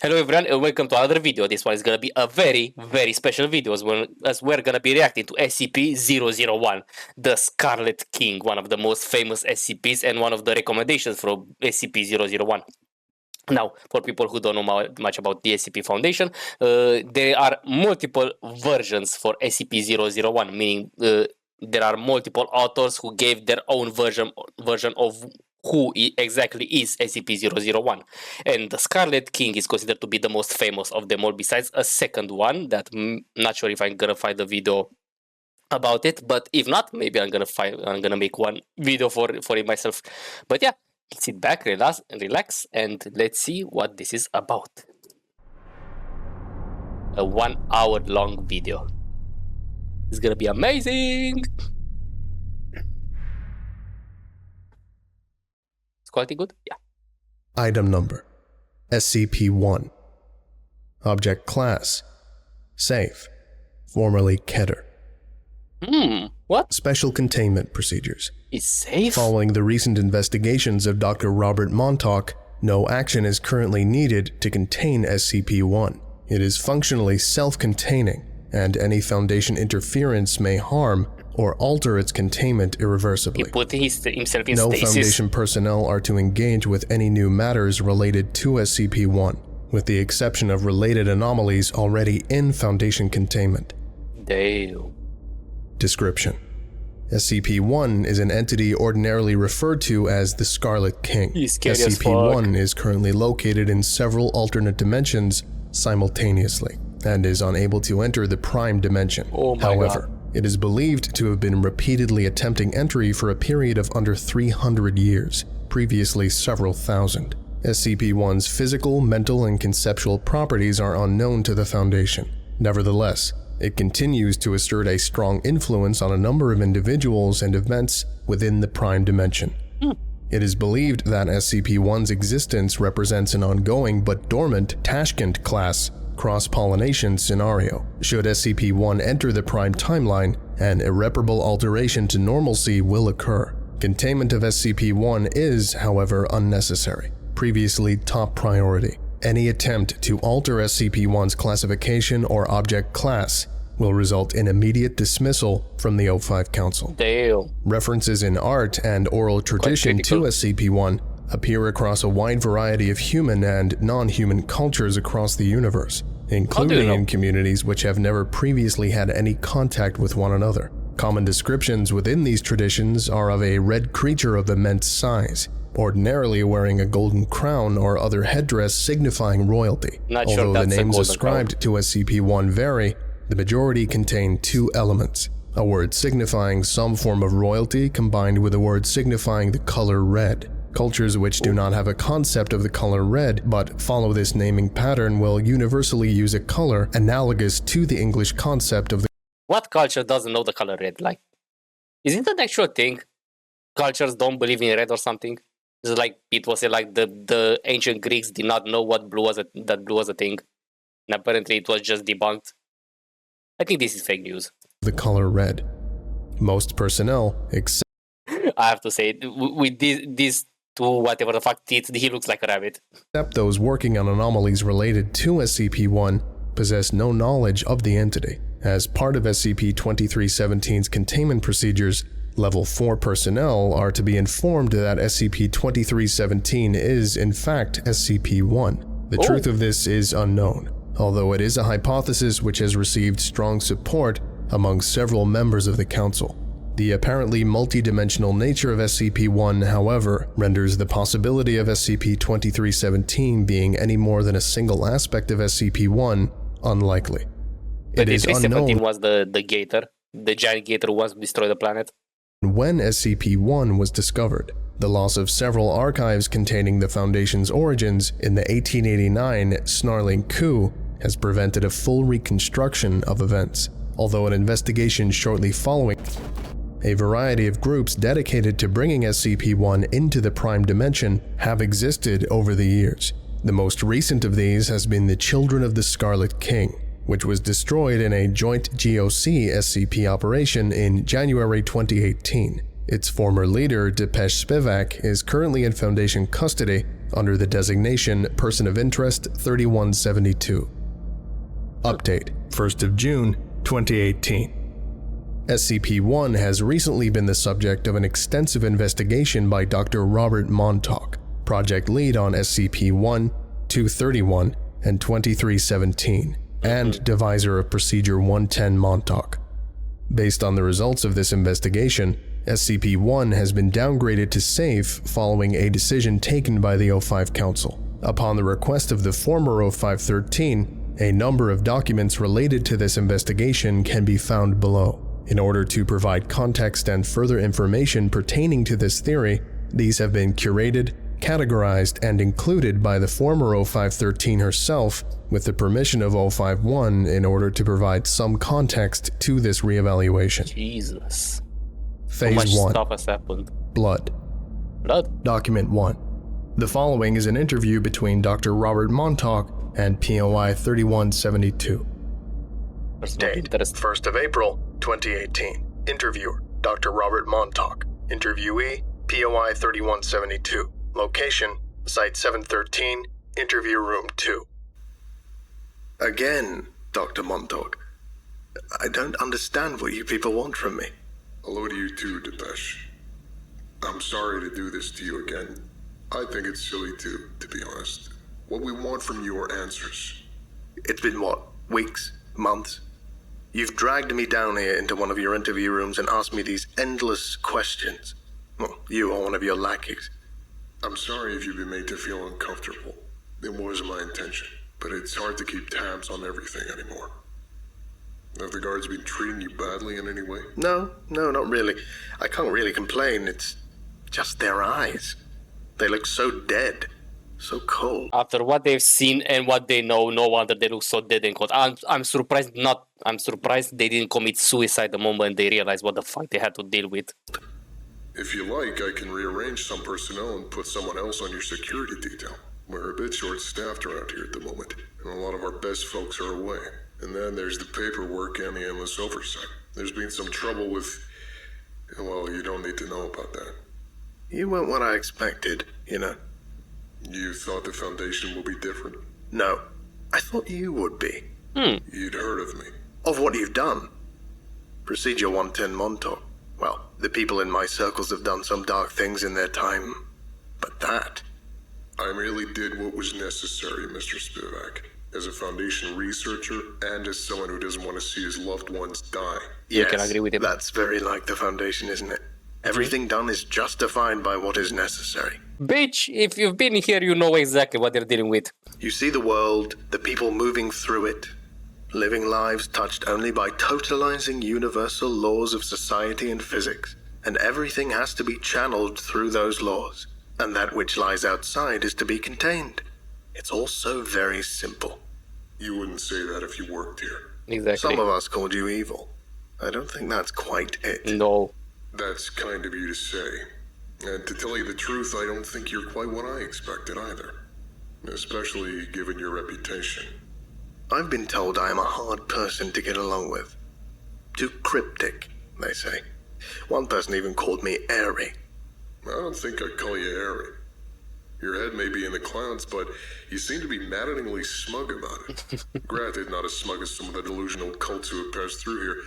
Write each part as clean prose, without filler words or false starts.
Hello everyone and welcome to another video. This one is gonna be a very special video as we're gonna be reacting to SCP-001, the Scarlet King, one of the most famous SCPs and one of the recommendations for SCP-001. Now, for people who don't know much about the SCP Foundation, there are multiple versions for SCP-001, meaning there are multiple authors who gave their own version of who exactly is SCP-001. And the Scarlet King is considered to be the most famous of them all, besides a second one that I'm not sure if I'm gonna find a video about it, but if not, maybe I'm gonna make one video for it myself. But yeah, sit back, relax, and let's see what this is about. A 1 hour long video. It's gonna be amazing. Is quality good? Yeah. Item number SCP-1. Object class Safe, formerly Keter. What? Special containment procedures. It's safe? Following the recent investigations of Dr. Robert Montauk, no action is currently needed to contain SCP-1. It is functionally self-containing, and any Foundation interference may harm or alter its containment irreversibly. He put himself in no stasis. Foundation personnel are to engage with any new matters related to SCP-1, with the exception of related anomalies already in Foundation containment. Damn. Description: SCP-1 is an entity ordinarily referred to as the Scarlet King. He's scary as SCP-1 is currently located in several alternate dimensions simultaneously, and is unable to enter the Prime Dimension. Oh my However, God. it is believed to have been repeatedly attempting entry for a period of under 300 years, previously several thousand. SCP-1's physical, mental, and conceptual properties are unknown to the Foundation. Nevertheless, it continues to assert a strong influence on a number of individuals and events within the Prime Dimension. It is believed that SCP-1's existence represents an ongoing but dormant Tashkent-class cross-pollination scenario. Should SCP-1 enter the Prime timeline, an irreparable alteration to normalcy will occur. Containment of SCP-1 is, however, unnecessary. Previously top priority. Any attempt to alter SCP-1's classification or object class will result in immediate dismissal from the O5 Council. Damn. References in art and oral tradition to SCP-1 appear across a wide variety of human and non-human cultures across the universe, including in communities which have never previously had any contact with one another. Common descriptions within these traditions are of a red creature of immense size, ordinarily wearing a golden crown or other headdress signifying royalty. Although the names ascribed to SCP-1 vary, the majority contain two elements: a word signifying some form of royalty combined with a word signifying the color red. Cultures which do not have a concept of the color red but follow this naming pattern will universally use a color analogous to the English concept of the— What culture doesn't know the color red? Like, is it an actual thing? Cultures don't believe in red or something? It's like people say, like the ancient Greeks did not know what blue was that blue was a thing, and apparently it was just debunked. I think this is fake news. The color red. Most personnel, except I have to say, with these two whatever the fuck teeth, he looks like a rabbit. those working on anomalies related to SCP-1, possess no knowledge of the entity. As part of SCP-2317's containment procedures, Level 4 personnel are to be informed that SCP-2317 is, in fact, SCP-1. The truth of this is unknown, although it is a hypothesis which has received strong support among several members of the Council. The apparently multidimensional nature of SCP-1, however, renders the possibility of SCP-2317 being any more than a single aspect of SCP-1 unlikely. It is unknown was the gator, the giant gator who wants to destroy the planet. when SCP-1 was discovered. The loss of several archives containing the Foundation's origins in the 1889 Snarling coup has prevented a full reconstruction of events, although an investigation shortly following. A variety of groups dedicated to bringing SCP-1 into the Prime Dimension have existed over the years. The most recent of these has been the Children of the Scarlet King, which was destroyed in a joint GOC-SCP operation in January 2018. Its former leader, Depeche Spivak, is currently in Foundation custody under the designation Person of Interest 3172. Update, 1st of June, 2018. SCP-1 has recently been the subject of an extensive investigation by Dr. Robert Montauk, project lead on SCP-1, 231, and 2317, and deviser of Procedure 110 Montauk. Based on the results of this investigation, SCP-1 has been downgraded to safe following a decision taken by the O5 Council. Upon the request of the former O513, a number of documents related to this investigation can be found below. In order to provide context and further information pertaining to this theory, these have been curated, categorized, and included by the former O513 herself with the permission of O51 in order to provide some context to this reevaluation. Jesus. Phase Much 1. stuff has happened. Blood. Blood? Document 1. The following is an interview between Dr. Robert Montauk and POI 3172. Date, 1st of April, 2018. Interviewer, Dr. Robert Montauk. Interviewee, POI 3172. Location, Site 713, Interview Room 2. Again, Dr. Montauk. I don't understand what you people want from me. Hello to you too, Depeche. I'm sorry to do this to you again. I think it's silly too, to be honest. What we want from you are answers. It's been what? Weeks? Months? You've dragged me down here into one of your interview rooms and asked me these endless questions. Well, you or one of your lackeys. I'm sorry if you've been made to feel uncomfortable. It wasn't my intention, but it's hard to keep tabs on everything anymore. Have the guards been treating you badly in any way? No, not really. I can't really complain. It's just their eyes. They look so dead. So cold. After what they've seen and what they know, no wonder they look so dead and cold. I'm surprised they didn't commit suicide the moment they realized what the fuck they had to deal with. If you like, I can rearrange some personnel and put someone else on your security detail. We're a bit short-staffed around here at the moment, and a lot of our best folks are away. And then there's the paperwork and the endless oversight. There's been some trouble with... well, you don't need to know about that. You weren't what I expected, you know. You thought the Foundation would be different? No, I thought you would be. You'd heard of me. Of what you've done. Procedure 110 Montauk. Well, the people in my circles have done some dark things in their time. But that... I merely did what was necessary, Mr. Spivak. As a Foundation researcher, and as someone who doesn't want to see his loved ones die. You can agree with him. That's very like the Foundation, isn't it? Everything done is justified by what is necessary. Bitch, if you've been here, you know exactly what they're dealing with. You see the world, the people moving through it, living lives touched only by totalizing universal laws of society and physics, and everything has to be channeled through those laws, and that which lies outside is to be contained. It's all so very simple. You wouldn't say that if you worked here. Exactly. Some of us called you evil. I don't think that's quite it. No. That's kind of you to say. And to tell you the truth, I don't think you're quite what I expected either. Especially given your reputation. I've been told I am a hard person to get along with. Too cryptic, they say. One person even called me airy. I don't think I'd call you airy. Your head may be in the clouds, but you seem to be maddeningly smug about it. Granted, not as smug as some of the delusional cults who have passed through here.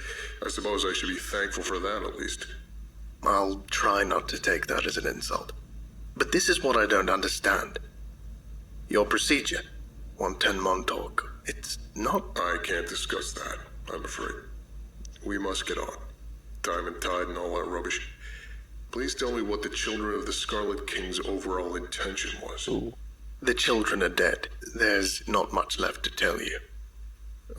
I suppose I should be thankful for that, at least. I'll try not to take that as an insult. But this is what I don't understand. Your procedure, 110 Montauk, it's not... I can't discuss that, I'm afraid. We must get on. Time and tide and all that rubbish. Please tell me what the children of the Scarlet King's overall intention was. Ooh. The children are dead. There's not much left to tell you.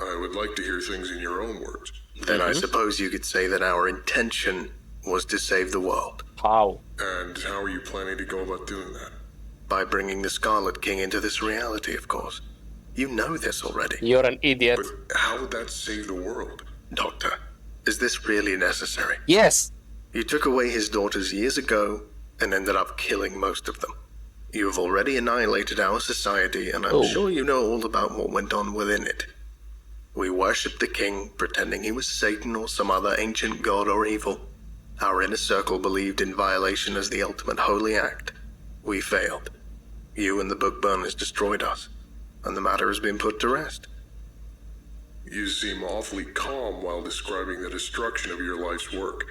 I would like to hear things in your own words. Then I suppose you could say that our intention was to save the world. How? And how are you planning to go about doing that? By bringing the Scarlet King into this reality, of course. You know this already. You're an idiot. But how would that save the world? Doctor, is this really necessary? Yes. You took away his daughters years ago and ended up killing most of them. You have already annihilated our society, and I'm sure you know all about what went on within it. We worshipped the king, pretending he was Satan or some other ancient god or evil. Our inner circle believed in violation as the ultimate holy act. We failed. You and the book burners destroyed us, and the matter has been put to rest. You seem awfully calm while describing the destruction of your life's work.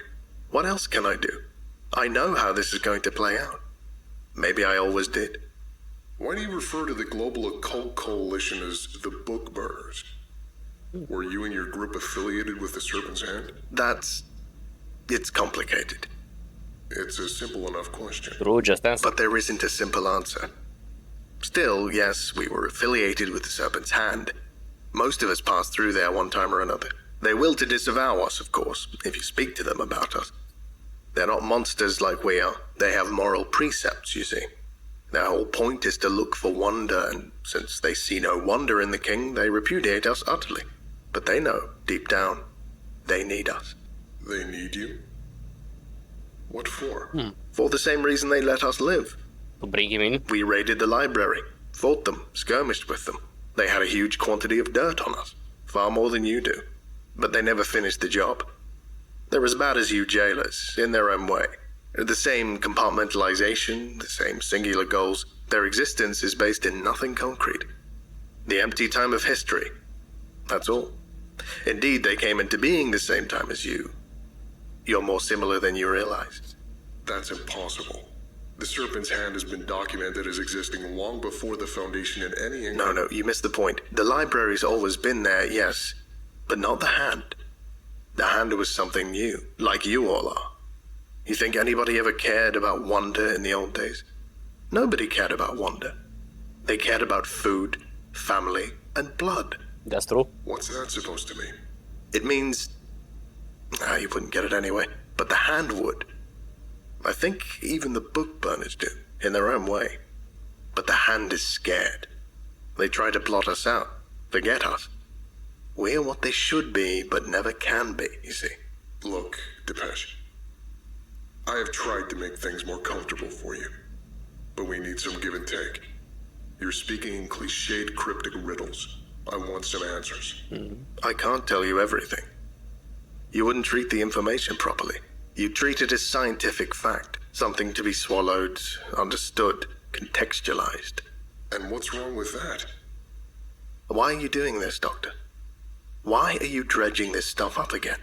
What else can I do? I know how this is going to play out. Maybe I always did. Why do you refer to the Global Occult Coalition as the Book Burners? Were you and your group affiliated with the Serpent's Hand? It's complicated. It's a simple enough question. True, just answer. But there isn't a simple answer. Still, yes, we were affiliated with the Serpent's Hand. Most of us passed through there one time or another. They will to disavow us, of course, if you speak to them about us. They're not monsters like we are. They have moral precepts, you see. Their whole point is to look for wonder, and since they see no wonder in the king, they repudiate us utterly. But they know, deep down, they need us. They need you? What for? For the same reason they let us live. To bring him in. We raided the library, fought them, skirmished with them. They had a huge quantity of dirt on us, far more than you do. But they never finished the job. They're as bad as you jailers, in their own way. The same compartmentalization, the same singular goals. Their existence is based in nothing concrete. The empty time of history. That's all. Indeed, they came into being the same time as you. You're more similar than you realize. That's impossible. The Serpent's Hand has been documented as existing long before the Foundation in any... No, you missed the point. The library's always been there, yes, but not the Hand. The Hand was something new, like you all are. You think anybody ever cared about wonder in the old days? Nobody cared about wonder. They cared about food, family, and blood. That's true. What's that supposed to mean? It means... you wouldn't get it anyway, but the Hand would. I think even the book burners do, in their own way. But the Hand is scared. They try to blot us out, forget us. We're what they should be, but never can be, you see. Look, Depeche. I have tried to make things more comfortable for you, but we need some give and take. You're speaking in cliched, cryptic riddles. I want some answers. I can't tell you everything. You wouldn't treat the information properly. You treat it as scientific fact, something to be swallowed, understood, contextualized. And what's wrong with that? Why are you doing this, Doctor? Why are you dredging this stuff up again?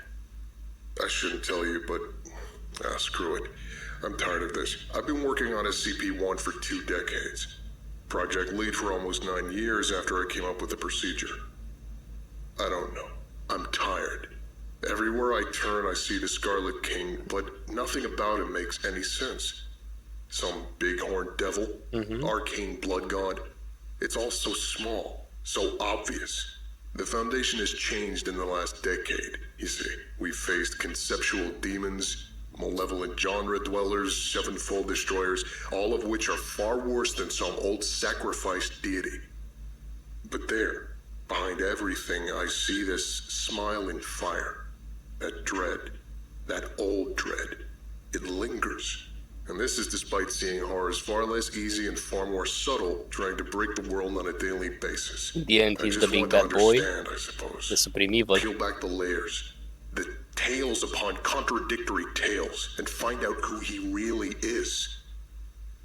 I shouldn't tell you, but... screw it. I'm tired of this. I've been working on SCP-001 for 2 decades. Project lead for almost 9 years after I came up with the procedure. I don't know. I'm tired. Everywhere I turn, I see the Scarlet King, but nothing about him makes any sense. Some big-horned devil, arcane blood god. It's all so small, so obvious. The Foundation has changed in the last decade, you see. We've faced conceptual demons, malevolent genre dwellers, sevenfold destroyers, all of which are far worse than some old sacrificed deity. But there, behind everything, I see this smiling fire. That dread, that old dread, it lingers. And this is despite seeing horrors far less easy and far more subtle trying to break the world on a daily basis. In the end, he's the big bad boy, the supreme evil. Peel back the layers, the tales upon contradictory tales, and find out who he really is.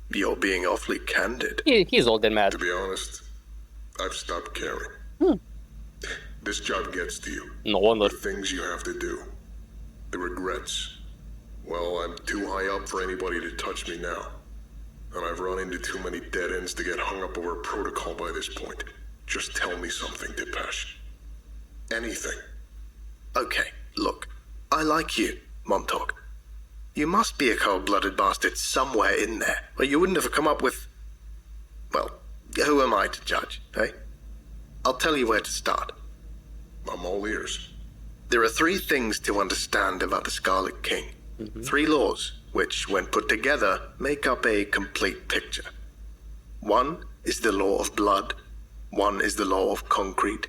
You're being awfully candid. He's old and mad. To be honest, I've stopped caring. This job gets to you. No wonder. The things you have to do. The regrets. Well, I'm too high up for anybody to touch me now. And I've run into too many dead ends to get hung up over protocol by this point. Just tell me something, Depeche. Anything. Okay, look. I like you, Montauk. You must be a cold-blooded bastard somewhere in there, or you wouldn't have come up with... Well, who am I to judge, eh? I'll tell you where to start. I'm all ears. There are 3 things to understand about the Scarlet King. 3 laws, which, when put together, make up a complete picture. 1 is the law of blood, 1 is the law of concrete,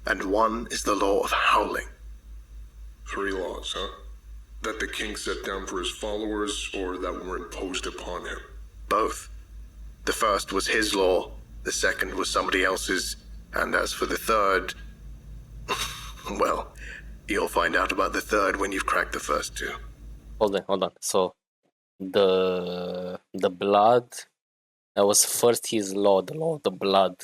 and 1 is the law of howling. 3 laws, huh? That the king set down for his followers, or that were imposed upon him? Both. The first was his law, the second was somebody else's, and as for the third... well, you'll find out about the third when you've cracked the first 2. Hold on. So, the blood That was first his law, the law of the blood.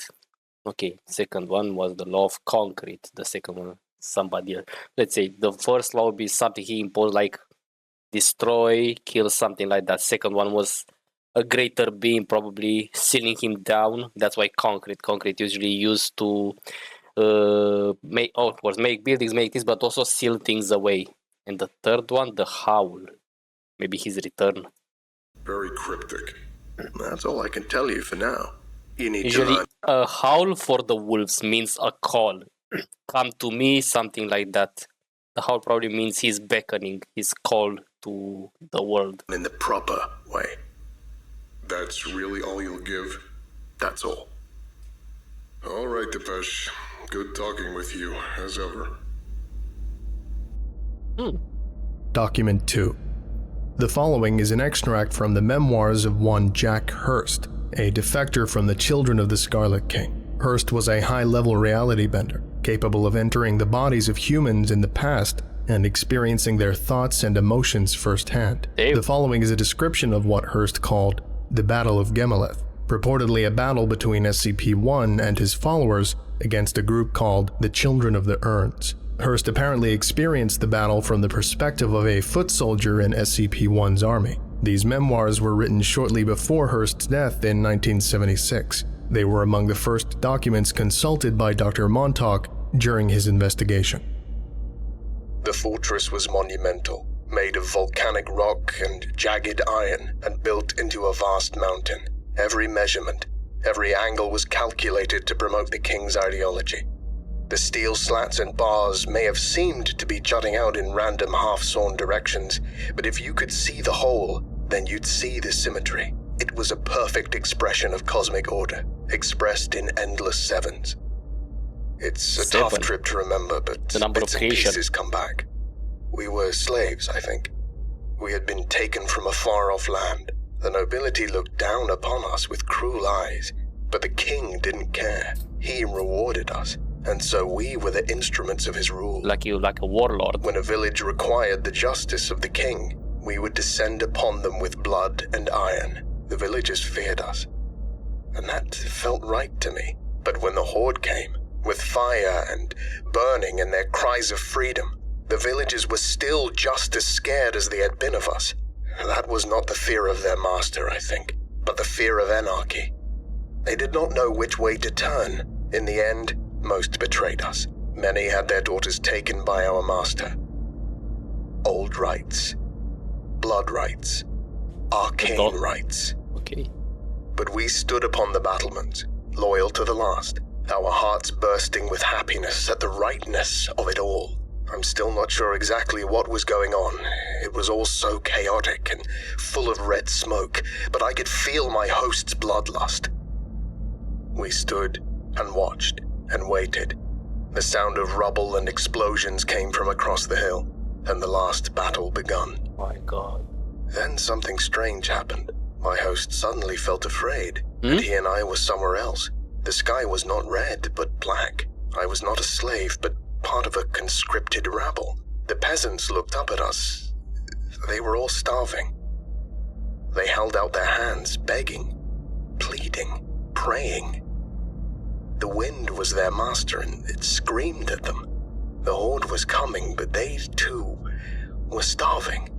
Okay, second one was the law of concrete. The second one, somebody else. Let's say the first law would be something he imposed, like destroy, kill, something like that. Second one was a greater being, probably sealing him down. That's why concrete usually used to make buildings, make things, but also seal things away. And the third one, the howl, maybe his return. Very cryptic. That's all I can tell you for now. You need Usually, to learn. a howl for the wolves means a call. Come to me, something like that. The howl probably means he's beckoning, his call to the world. In the proper way. That's really all you'll give? That's all. All right, Depeche. Good talking with you, as ever. Document 2. The following is an extract from the memoirs of one Jack Hurst, a defector from the Children of the Scarlet King. Hurst was a high-level reality bender, capable of entering the bodies of humans in the past and experiencing their thoughts and emotions firsthand. Damn. The following is a description of what Hurst called the Battle of Gemeleth, purportedly a battle between SCP-1 and his followers against a group called the Children of the Urns. Hurst apparently experienced the battle from the perspective of a foot soldier in SCP-1's army. These memoirs were written shortly before Hurst's death in 1976. They were among the first documents consulted by Dr. Montauk during his investigation. The fortress was monumental, made of volcanic rock and jagged iron, and built into a vast mountain. Every measurement, every angle was calculated to promote the king's ideology. The steel slats and bars may have seemed to be jutting out in random half-sawn directions, but if you could see the whole, then you'd see the symmetry. It was a perfect expression of cosmic order, expressed in endless sevens. It's a tough trip to remember, but The number bits of and creation. pieces come back. We were slaves, I think. We had been taken from a far-off land. The nobility looked down upon us with cruel eyes, but the king didn't care. He rewarded us, and so we were the instruments of his rule. Like a warlord. When a village required the justice of the king, we would descend upon them with blood and iron. The villagers feared us, and that felt right to me. But when the horde came, with fire and burning and their cries of freedom, the villagers were still just as scared as they had been of us. That was not the fear of their master, I think, but the fear of anarchy. They did not know which way to turn. In the end, most betrayed us. Many had their daughters taken by our master. Old rights, blood rights, arcane rights. Okay. But we stood upon the battlements, loyal to the last, our hearts bursting with happiness at the rightness of it all. I'm still not sure exactly what was going on. It was all so chaotic and full of red smoke, but I could feel my host's bloodlust. We stood and watched and waited. The sound of rubble and explosions came from across the hill, and the last battle begun. My God. Then something strange happened. My host suddenly felt afraid, and he and I were somewhere else. The sky was not red, but black. I was not a slave, but part of a conscripted rabble. The peasants looked up at us. They were all starving. They held out their hands, begging, pleading, praying. The wind was their master, and it screamed at them. The horde was coming, but they, too, were starving.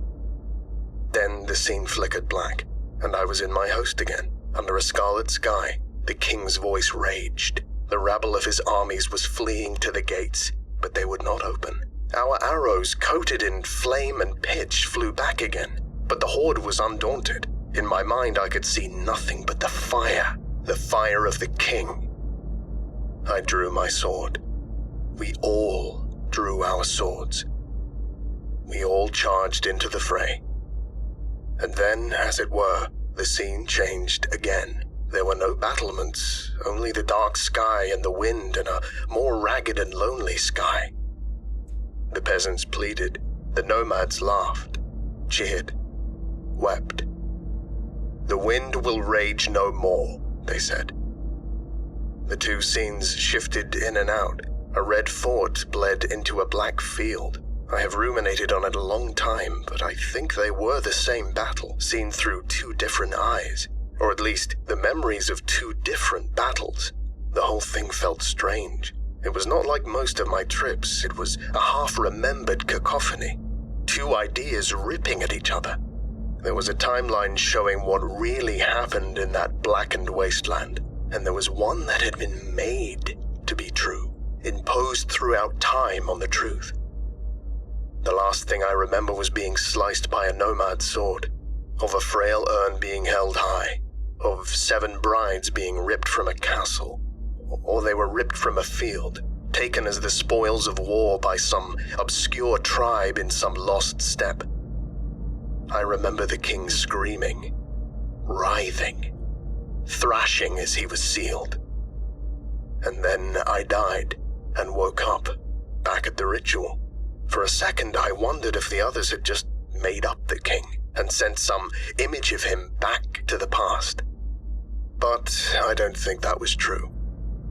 Then the scene flickered black, and I was in my host again, under a scarlet sky. The king's voice raged. The rabble of his armies was fleeing to the gates, but they would not open. Our arrows, coated in flame and pitch, flew back again, but the horde was undaunted. In my mind, I could see nothing but the fire of the king. I drew my sword. We all drew our swords. We all charged into the fray. And then, as it were, the scene changed again. There were no battlements, only the dark sky and the wind and a more ragged and lonely sky. The peasants pleaded, the nomads laughed, jeered, wept. The wind will rage no more, they said. The two scenes shifted in and out. A red fort bled into a black field. I have ruminated on it a long time, but I think they were the same battle, seen through two different eyes. Or at least, the memories of two different battles. The whole thing felt strange. It was not like most of my trips. It was a half-remembered cacophony. Two ideas ripping at each other. There was a timeline showing what really happened in that blackened wasteland, and there was one that had been made to be true, imposed throughout time on the truth. The last thing I remember was being sliced by a nomad sword, of a frail urn being held high, of 7 brides being ripped from a castle, or they were ripped from a field, taken as the spoils of war by some obscure tribe in some lost steppe. I remember the king screaming, writhing, thrashing as he was sealed. And then I died and woke up, back at the ritual. For a second I wondered if the others had just made up the king and sent some image of him back to the past. But I don't think that was true.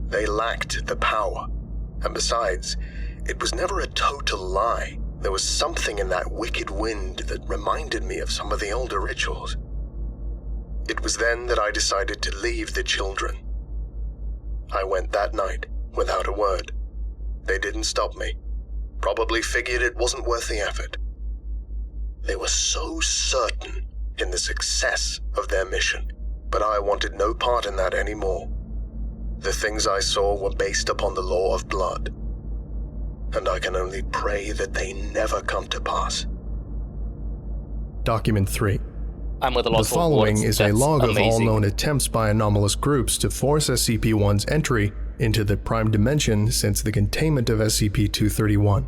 They lacked the power. And besides, it was never a total lie. There was something in that wicked wind that reminded me of some of the older rituals. It was then that I decided to leave the children. I went that night, without a word. They didn't stop me. Probably figured it wasn't worth the effort. They were so certain in the success of their mission, but I wanted no part in that anymore. The things I saw were based upon the law of blood, and I can only pray that they never come to pass. Document 3. I'm at a The loss for following words. is a That's log of all amazing. known attempts by anomalous groups to force SCP-1's entry into the Prime Dimension since the containment of SCP-231.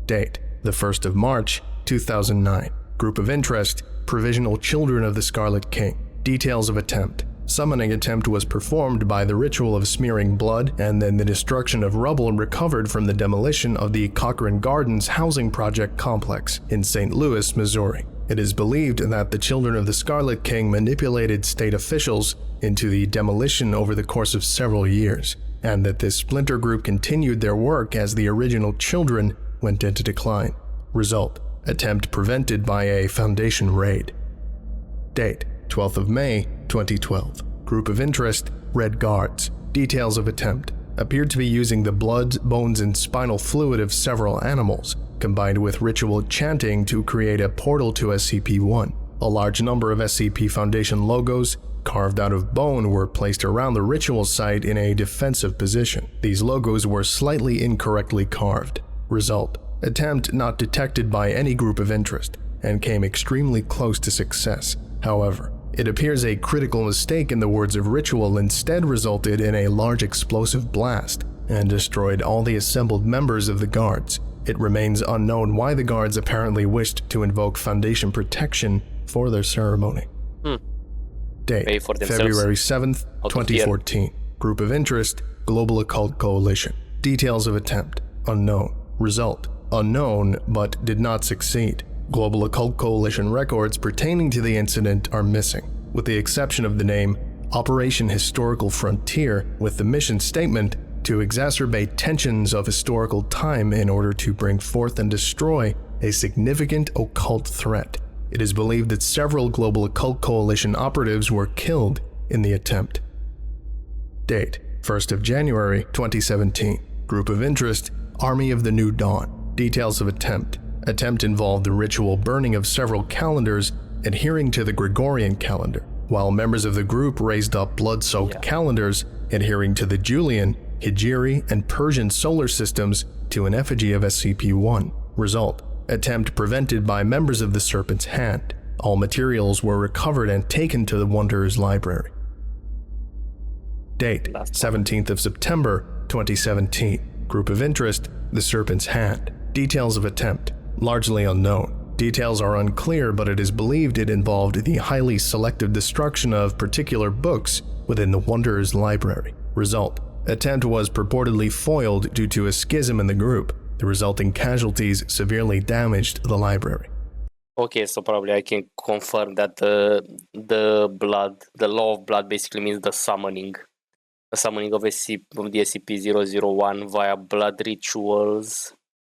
Date: the 1st of March, 2009. Group of interest: Provisional Children of the Scarlet King. Details of attempt: Summoning attempt was performed by the ritual of smearing blood and then the destruction of rubble recovered from the demolition of the Cochrane Gardens housing project complex in St. Louis, Missouri. It is believed that the children of the Scarlet King manipulated state officials into the demolition over the course of several years, and that this splinter group continued their work as the original children went into decline. Result: attempt prevented by a Foundation raid. Date: 12th of May, 2012. Group of interest: Red Guards. Details of attempt: appeared to be using the blood, bones, and spinal fluid of several animals, combined with ritual chanting to create a portal to SCP-1. A large number of SCP Foundation logos, carved out of bone, were placed around the ritual site in a defensive position. These logos were slightly incorrectly carved. Result: attempt not detected by any group of interest, and came extremely close to success. However, it appears a critical mistake in the words of ritual instead resulted in a large explosive blast and destroyed all the assembled members of the guards. It remains unknown why the guards apparently wished to invoke Foundation protection for their ceremony. Date: Pay for themselves. February 7th, Out of 2014. Group of interest: Global Occult Coalition. Details of attempt: unknown. Result: unknown, but did not succeed. Global Occult Coalition records pertaining to the incident are missing, with the exception of the name Operation Historical Frontier, with the mission statement to exacerbate tensions of historical time in order to bring forth and destroy a significant occult threat. It is believed that several Global Occult Coalition operatives were killed in the attempt. Date: 1st of January, 2017. Group of interest: Army of the New Dawn. Details of attempt: attempt involved the ritual burning of several calendars adhering to the Gregorian calendar, while members of the group raised up blood-soaked calendars adhering to the Julian, Hijri, and Persian solar systems to an effigy of SCP-1. Result: attempt prevented by members of the Serpent's Hand. All materials were recovered and taken to the Wanderer's library. Date: 17th of September, 2017. Group of interest: the Serpent's Hand. Details of attempt: largely unknown. Details are unclear, but it is believed it involved the highly selective destruction of particular books within the Wanderer's library. Result: attempt was purportedly foiled due to a schism in the group. The resulting casualties severely damaged the library. Okay, so probably I can confirm that the law of blood basically means the summoning of the SCP-001 via blood rituals.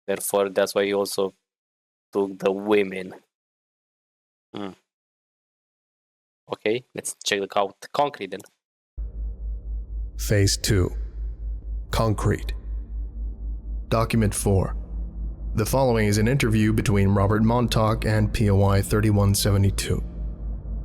Therefore, that's why he also took the women. Okay, let's check out concrete then. Phase 2. Concrete. Document 4. The following is an interview between Robert Montauk and POI 3172.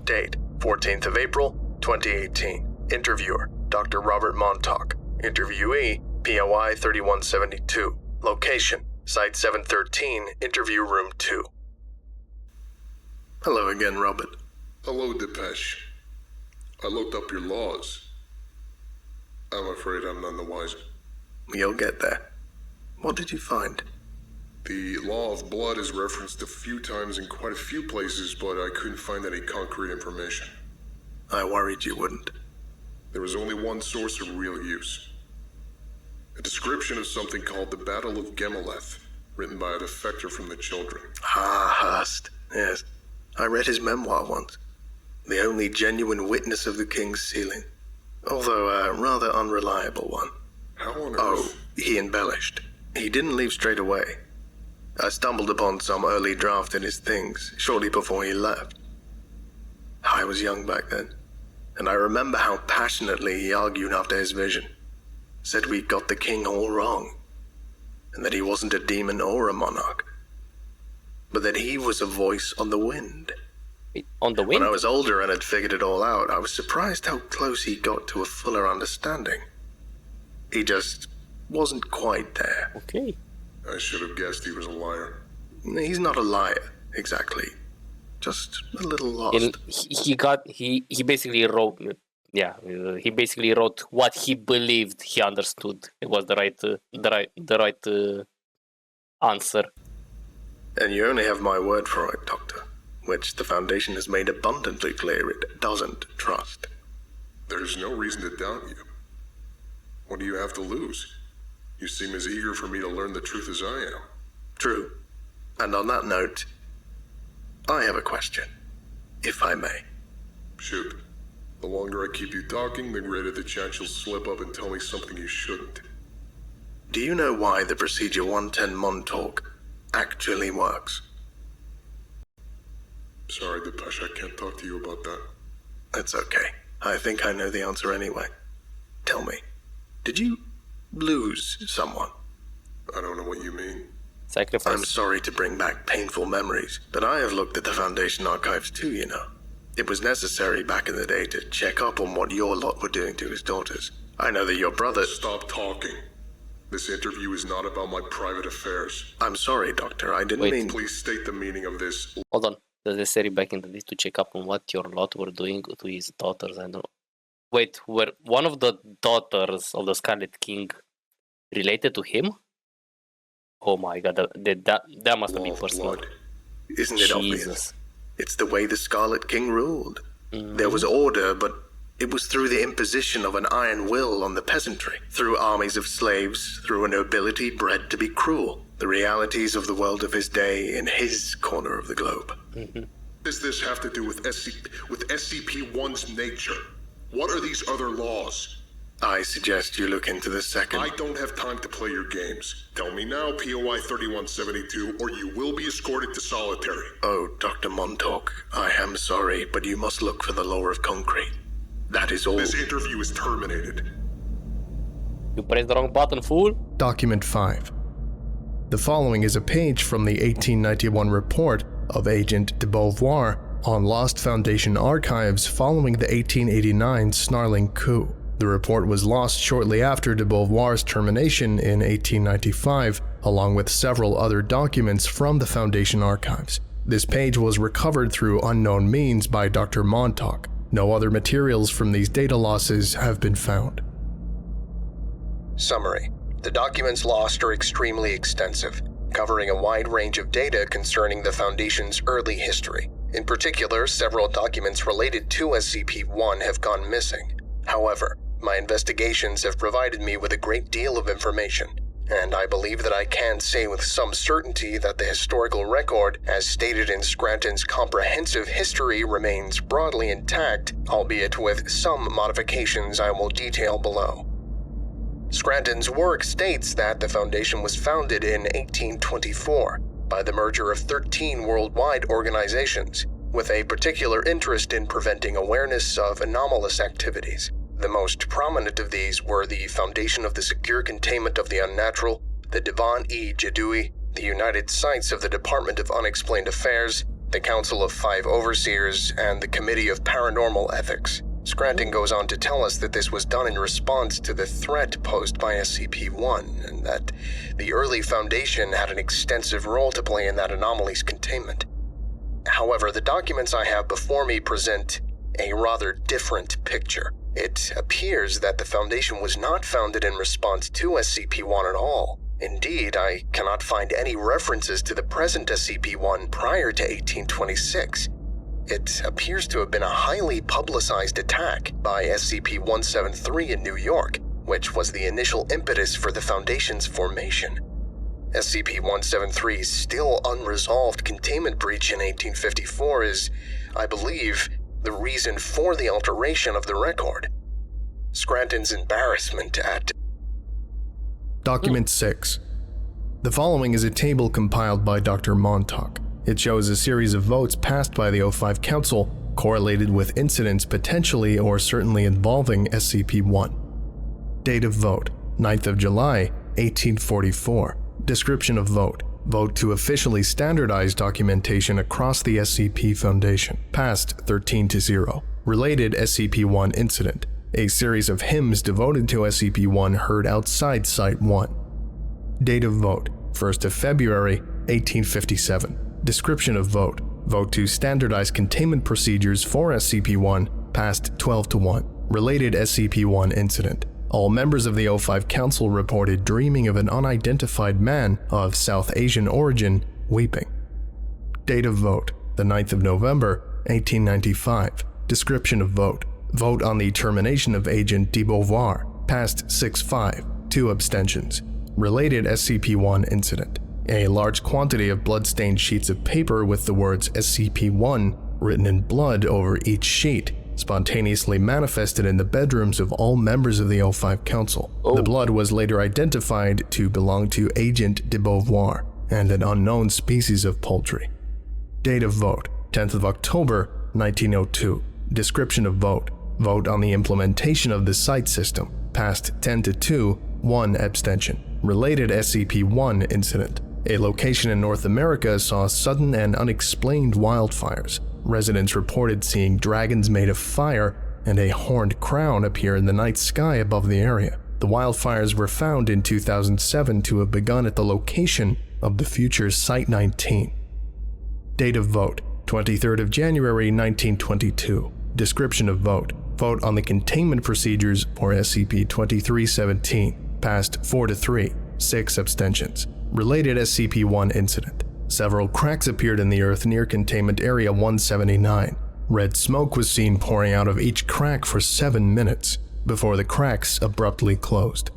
Date, 14th of April, 2018. Interviewer, Dr. Robert Montauk. Interviewee, POI 3172. Location, Site 713, Interview Room 2. Hello again, Robert. Hello, Depeche. I looked up your laws. I'm afraid I'm none the wiser. You'll get there. What did you find? The law of blood is referenced a few times in quite a few places, but I couldn't find any concrete information. I worried you wouldn't. There was only one source of real use. A description of something called the Battle of Gemeleth, written by a defector from the Children. Hurst. Yes. I read his memoir once. The only genuine witness of the King's sealing. Although a rather unreliable one. How on Oh, earth? he embellished. He didn't leave straight away. I stumbled upon some early draft in his things, shortly before he left. I was young back then, and I remember how passionately he argued after his vision. Said we got the king all wrong, and that he wasn't a demon or a monarch, but that he was a voice on the wind. Wait, on the wind? When I was older and had figured it all out, I was surprised how close he got to a fuller understanding. He just wasn't quite there. Okay. I should have guessed he was a liar. He's not a liar, exactly. Just a little lost. And he basically wrote, he basically wrote what he believed he understood. It was the right answer. And you only have my word for it, Doctor, which the Foundation has made abundantly clear it doesn't trust. There's no reason to doubt you. What do you have to lose? You seem as eager for me to learn the truth as I am. True. And on that note, I have a question, if I may. Shoot. The longer I keep you talking, the greater the chance you'll slip up and tell me something you shouldn't. Do you know why the Procedure 110 Montauk actually works? Sorry, Depeche, I can't talk to you about that. That's okay. I think I know the answer anyway. Tell me, did you lose someone? I don't know what you mean. Sacrifice. I'm sorry to bring back painful memories, but I have looked at the Foundation archives too, you know. It was necessary back in the day to check up on what your lot were doing to his daughters. I know that your brother... Stop talking. This interview is not about my private affairs. I'm sorry, Doctor, I didn't Wait. mean... Please state the meaning of this. Hold on. Does necessary back in the day to check up on what your lot were doing to his daughters? I don't know. Wait, were one of the daughters of the Scarlet King related to him? Oh my god, that must be Law of personal. blood. Isn't it obvious? Jesus. It's the way the Scarlet King ruled. Mhm. There was order, but it was through the imposition of an iron will on the peasantry, through armies of slaves, through a nobility bred to be cruel. The realities of the world of his day in his corner of the globe. Does this have to do with SCP-1's nature? What are these other laws? I suggest you look into the second. I don't have time to play your games. Tell me now, POI 3172, or you will be escorted to solitary. Oh, Dr. Montauk, I am sorry, but you must look for the law of concrete. That is all. This interview is terminated. You pressed the wrong button, fool. Document 5. The following is a page from the 1891 report of Agent de Beauvoir on Lost Foundation archives following the 1889 Snarling coup. The report was lost shortly after de Beauvoir's termination in 1895, along with several other documents from the Foundation archives. This page was recovered through unknown means by Dr. Montauk. No other materials from these data losses have been found. Summary. The documents lost are extremely extensive, covering a wide range of data concerning the Foundation's early history. In particular, several documents related to SCP-1 have gone missing. However, my investigations have provided me with a great deal of information, and I believe that I can say with some certainty that the historical record, as stated in Scranton's comprehensive history, remains broadly intact, albeit with some modifications I will detail below. Scranton's work states that the Foundation was founded in 1824 by the merger of 13 worldwide organizations, with a particular interest in preventing awareness of anomalous activities. The most prominent of these were the Foundation of the Secure Containment of the Unnatural, the Divan-e-Jadui, the United Sites of the Department of Unexplained Affairs, the Council of Five Overseers, and the Committee of Paranormal Ethics. Scranton goes on to tell us that this was done in response to the threat posed by SCP-1, and that the early Foundation had an extensive role to play in that anomaly's containment. However, the documents I have before me present a rather different picture. It appears that the Foundation was not founded in response to SCP-1 at all. Indeed, I cannot find any references to the present SCP-1 prior to 1826. It appears to have been a highly publicized attack by SCP-173 in New York, which was the initial impetus for the Foundation's formation. SCP-173's still unresolved containment breach in 1854 is, I believe, the reason for the alteration of the record. Scranton's embarrassment at... Document 6. The following is a table compiled by Dr. Montauk. It shows a series of votes passed by the O5 Council correlated with incidents potentially or certainly involving SCP-1. Date of vote: 9th of July, 1844. Description of vote: vote to officially standardize documentation across the SCP Foundation. Passed 13-0. Related SCP-1 incident: a series of hymns devoted to SCP-1 heard outside Site 1. Date of vote: 1st of February, 1857. Description of vote: vote to standardize containment procedures for SCP-1. Passed 12-1. Related SCP-1 incident: all members of the O5 Council reported dreaming of an unidentified man of South Asian origin weeping. Date of vote: the 9th of November, 1895. Description of vote: vote on the termination of Agent de Beauvoir. Passed 6-5. 2 abstentions. Related SCP-1 incident: a large quantity of blood-stained sheets of paper with the words SCP-1 written in blood over each sheet spontaneously manifested in the bedrooms of all members of the O5 Council. The blood was later identified to belong to Agent de Beauvoir and an unknown species of poultry. Date of vote: 10th of October, 1902. Description of vote: vote on the implementation of the site system. Passed 10-2, 1 abstention. Related SCP-1 incident: a location in North America saw sudden and unexplained wildfires. Residents reported seeing dragons made of fire and a horned crown appear in the night sky above the area. The wildfires were found in 2007 to have begun at the location of the future Site 19. Date of vote: 23rd of January, 1922. Description of vote: vote on the containment procedures for SCP-2317. Passed 4-3, 6 abstentions. Related SCP-1 incident: several cracks appeared in the earth near Containment Area 179. Red smoke was seen pouring out of each crack for 7 minutes, before the cracks abruptly closed.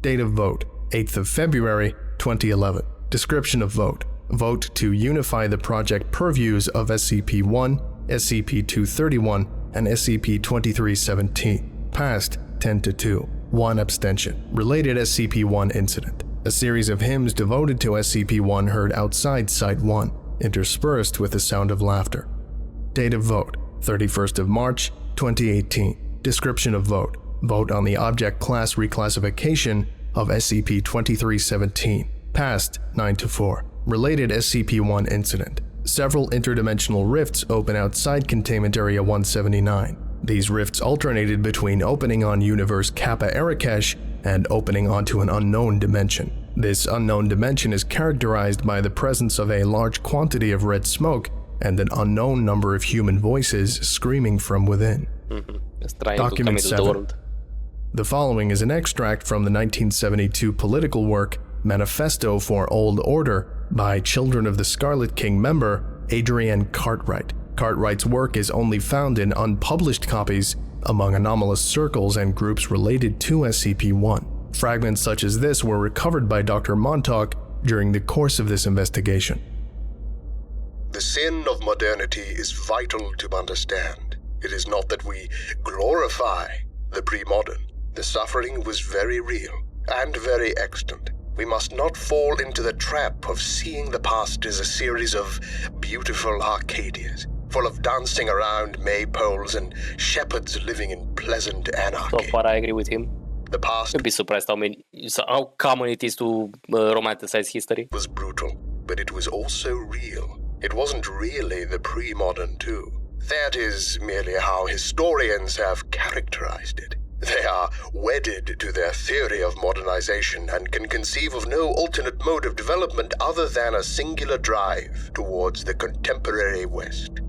Date of vote: 8th of February, 2011. Description of vote: vote to unify the project purviews of SCP-1, SCP-231, and SCP-2317. Passed 10-2. 1 abstention. Related SCP-1 incident: a series of hymns devoted to SCP-1 heard outside Site 1, interspersed with the sound of laughter. Date of vote: 31st of March, 2018. Description of vote: vote on the object class reclassification of SCP-2317. Passed 9-4. Related SCP-1 incident: several interdimensional rifts open outside Containment Area 179. These rifts alternated between opening on Universe Kappa Erakesh and opening onto an unknown dimension. This unknown dimension is characterized by the presence of a large quantity of red smoke and an unknown number of human voices screaming from within. Document 7. The following is an extract from the 1972 political work Manifesto for Old Order by Children of the Scarlet King member Adrienne Cartwright. Cartwright's work is only found in unpublished copies among anomalous circles and groups related to SCP-1. Fragments such as this were recovered by Dr. Montauk during the course of this investigation. The sin of modernity is vital to understand. It is not that we glorify the pre-modern. The suffering was very real and very extant. We must not fall into the trap of seeing the past as a series of beautiful Arcadias. full of dancing around maypoles and shepherds living in pleasant So anarchy. far, I agree with him. The past You'd be surprised how common it is to romanticize history. was brutal, but it was also real. It wasn't really the pre-modern too. That is merely how historians have characterized it. They are wedded to their theory of modernization and can conceive of no alternate mode of development other than a singular drive towards the contemporary West,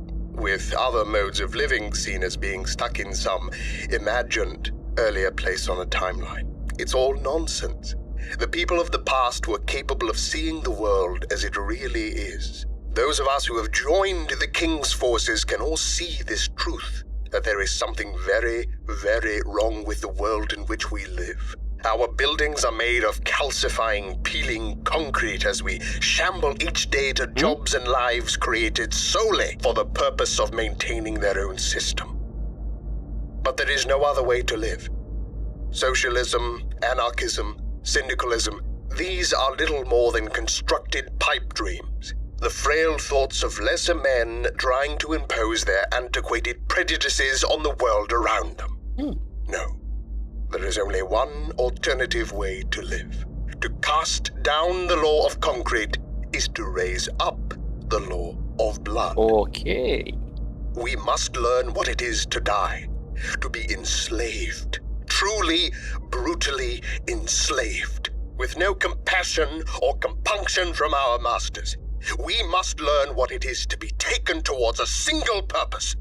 with other modes of living seen as being stuck in some imagined earlier place on a timeline. It's all nonsense. The people of the past were capable of seeing the world as it really is. Those of us who have joined the King's forces can all see this truth, that there is something very, very wrong with the world in which we live. Our buildings are made of calcifying, peeling concrete as we shamble each day to jobs and lives created solely for the purpose of maintaining their own system. But there is no other way to live. Socialism, anarchism, syndicalism, these are little more than constructed pipe dreams. The frail thoughts of lesser men trying to impose their antiquated prejudices on the world around them. No. There is only one alternative way to live. To cast down the law of concrete is to raise up the law of blood. Okay. We must learn what it is to die, to be enslaved, truly, brutally enslaved, with no compassion or compunction from our masters. We must learn what it is to be taken towards a single purpose,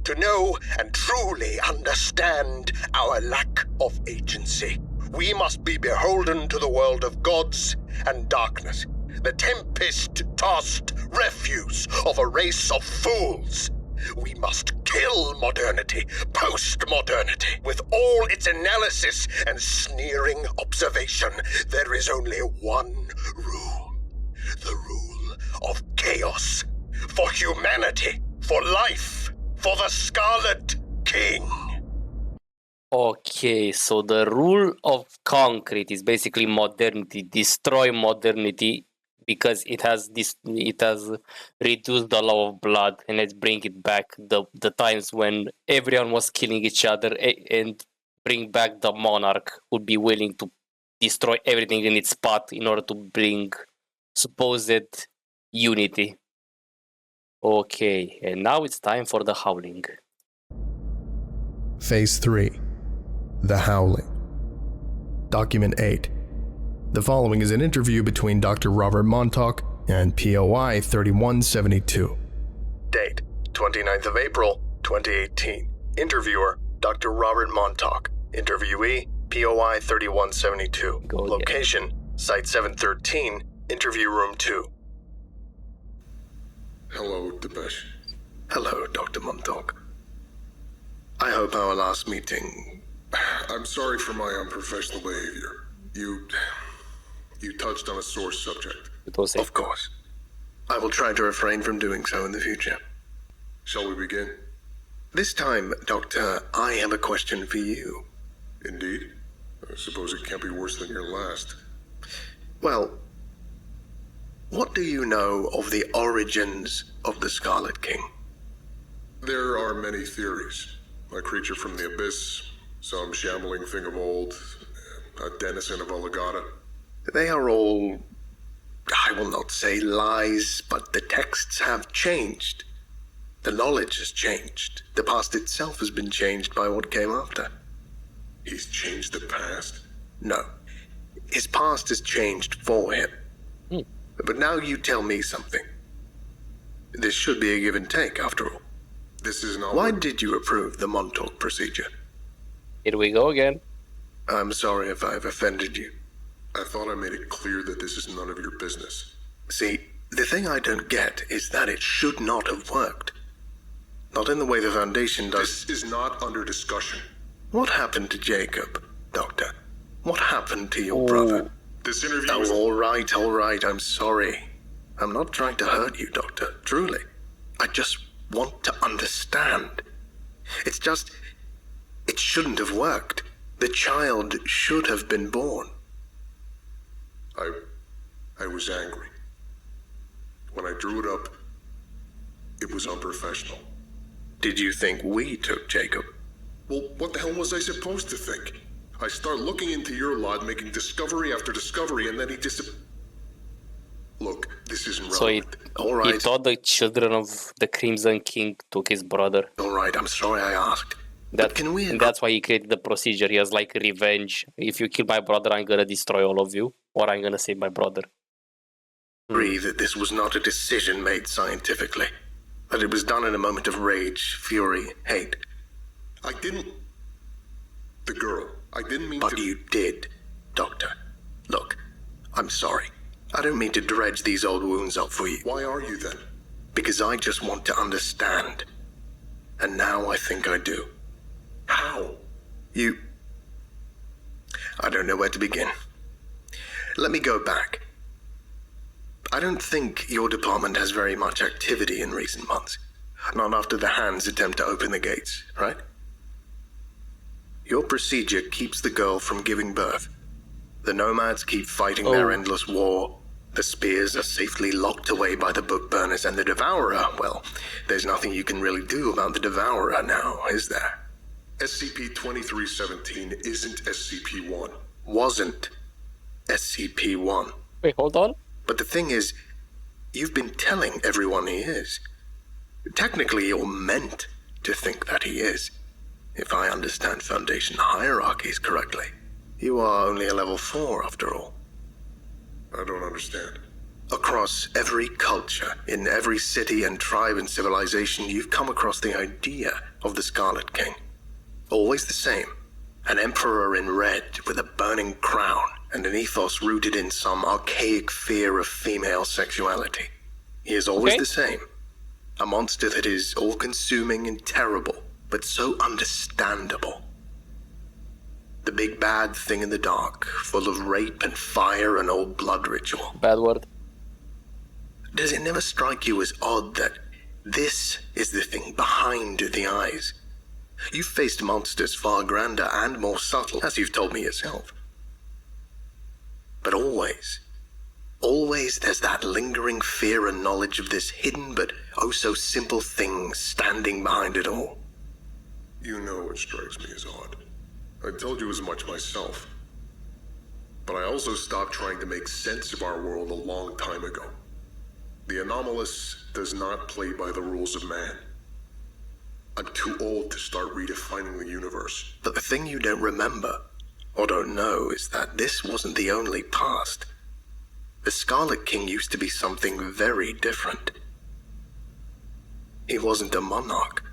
to know and truly understand our lack of agency. We must be beholden to the world of gods and darkness, the tempest-tossed refuse of a race of fools. We must kill modernity, post-modernity, with all its analysis and sneering observation. There is only one rule, the rule of chaos, for humanity, for life, for the Scarlet King. Okay, so the rule of concrete is basically modernity. Destroy modernity because it has reduced the law of blood, and let's bring it back the times when everyone was killing each other, and bring back the monarch who would be willing to destroy everything in its path in order to bring supposed unity. Okay, and now it's time for the howling. Phase 3. The Howling. Document 8. The following is an interview between Dr. Robert Montauk and POI 3172. Date, 29th of April, 2018. Interviewer, Dr. Robert Montauk. Interviewee, POI 3172. Go again. Location, Site 713, Interview Room 2. Hello, Depeche. Hello, Dr. Montauk. I hope our last meeting... I'm sorry for my unprofessional behavior. You touched on a sore subject. It was Of course. I will try to refrain from doing so in the future. Shall we begin? This time, Doctor, I have a question for you. Indeed. I suppose it can't be worse than your last. Well, what do you know of the origins of the Scarlet King? There are many theories. A creature from the abyss, some shambling thing of old, a denizen of Oligata. They are all, I will not say lies, but the texts have changed. The knowledge has changed. The past itself has been changed by what came after. He's changed the past? No. His past has changed for him. But now you tell me something. This should be a give and take, after all. This is not... Why did you approve the Montauk procedure? Here we go again. I'm sorry if I've offended you. I thought I made it clear that this is none of your business. See, the thing I don't get is that it should not have worked. Not in the way the Foundation does. This is not under discussion. What happened to Jacob, Doctor? What happened to your brother? This interview Oh, is... all right, I'm sorry. I'm not trying to hurt you, Doctor, truly. I just want to understand. It's just, it shouldn't have worked. The child should have been born. I was angry. When I drew it up, it was unprofessional. Did you think we took Jacob? Well, what the hell was I supposed to think? I start looking into your lot, making discovery after discovery, and then he Look, this isn't So relevant. All he right. thought the children of the Crimson King took his brother. All right, I'm sorry I asked. But can we And that's why he created the procedure. He has like revenge. If you kill my brother, I'm gonna destroy all of you, or I'm gonna save my brother. agree that this was not a decision made scientifically? That it was done in a moment of rage, fury, hate? I didn't... The girl. I didn't mean But to... you did, Doctor. Look, I'm sorry. I don't mean to dredge these old wounds up for you. Why are you then? Because I just want to understand. And now I think I do. How? I don't know where to begin. Let me go back. I don't think your department has very much activity in recent months. Not after the Hands attempt to open the gates, right? Your procedure keeps the girl from giving birth. The nomads keep fighting their endless war. The spears are safely locked away by the book burners, and the Devourer, well, there's nothing you can really do about the Devourer now, is there? SCP-2317 isn't SCP-1. Wasn't SCP-1. Wait, hold on. But the thing is, you've been telling everyone he is. Technically, you're meant to think that he is. If I understand Foundation hierarchies correctly, you are only a level 4 after all. I don't understand. Across every culture, in every city and tribe and civilization, you've come across the idea of the Scarlet King. Always the same. An emperor in red with a burning crown and an ethos rooted in some archaic fear of female sexuality. He is always the same. A monster that is all-consuming and terrible, but so understandable. The big bad thing in the dark, full of rape and fire and old blood ritual. Bad word. Does it never strike you as odd that this is the thing behind the eyes? You've faced monsters far grander and more subtle, as you've told me yourself. But always there's that lingering fear and knowledge of this hidden but oh so simple thing standing behind it all. You know what strikes me as odd. I told you as much myself. But I also stopped trying to make sense of our world a long time ago. The anomalous does not play by the rules of man. I'm too old to start redefining the universe. But the thing you don't remember, or don't know, is that this wasn't the only past. The Scarlet King used to be something very different. He wasn't a monarch.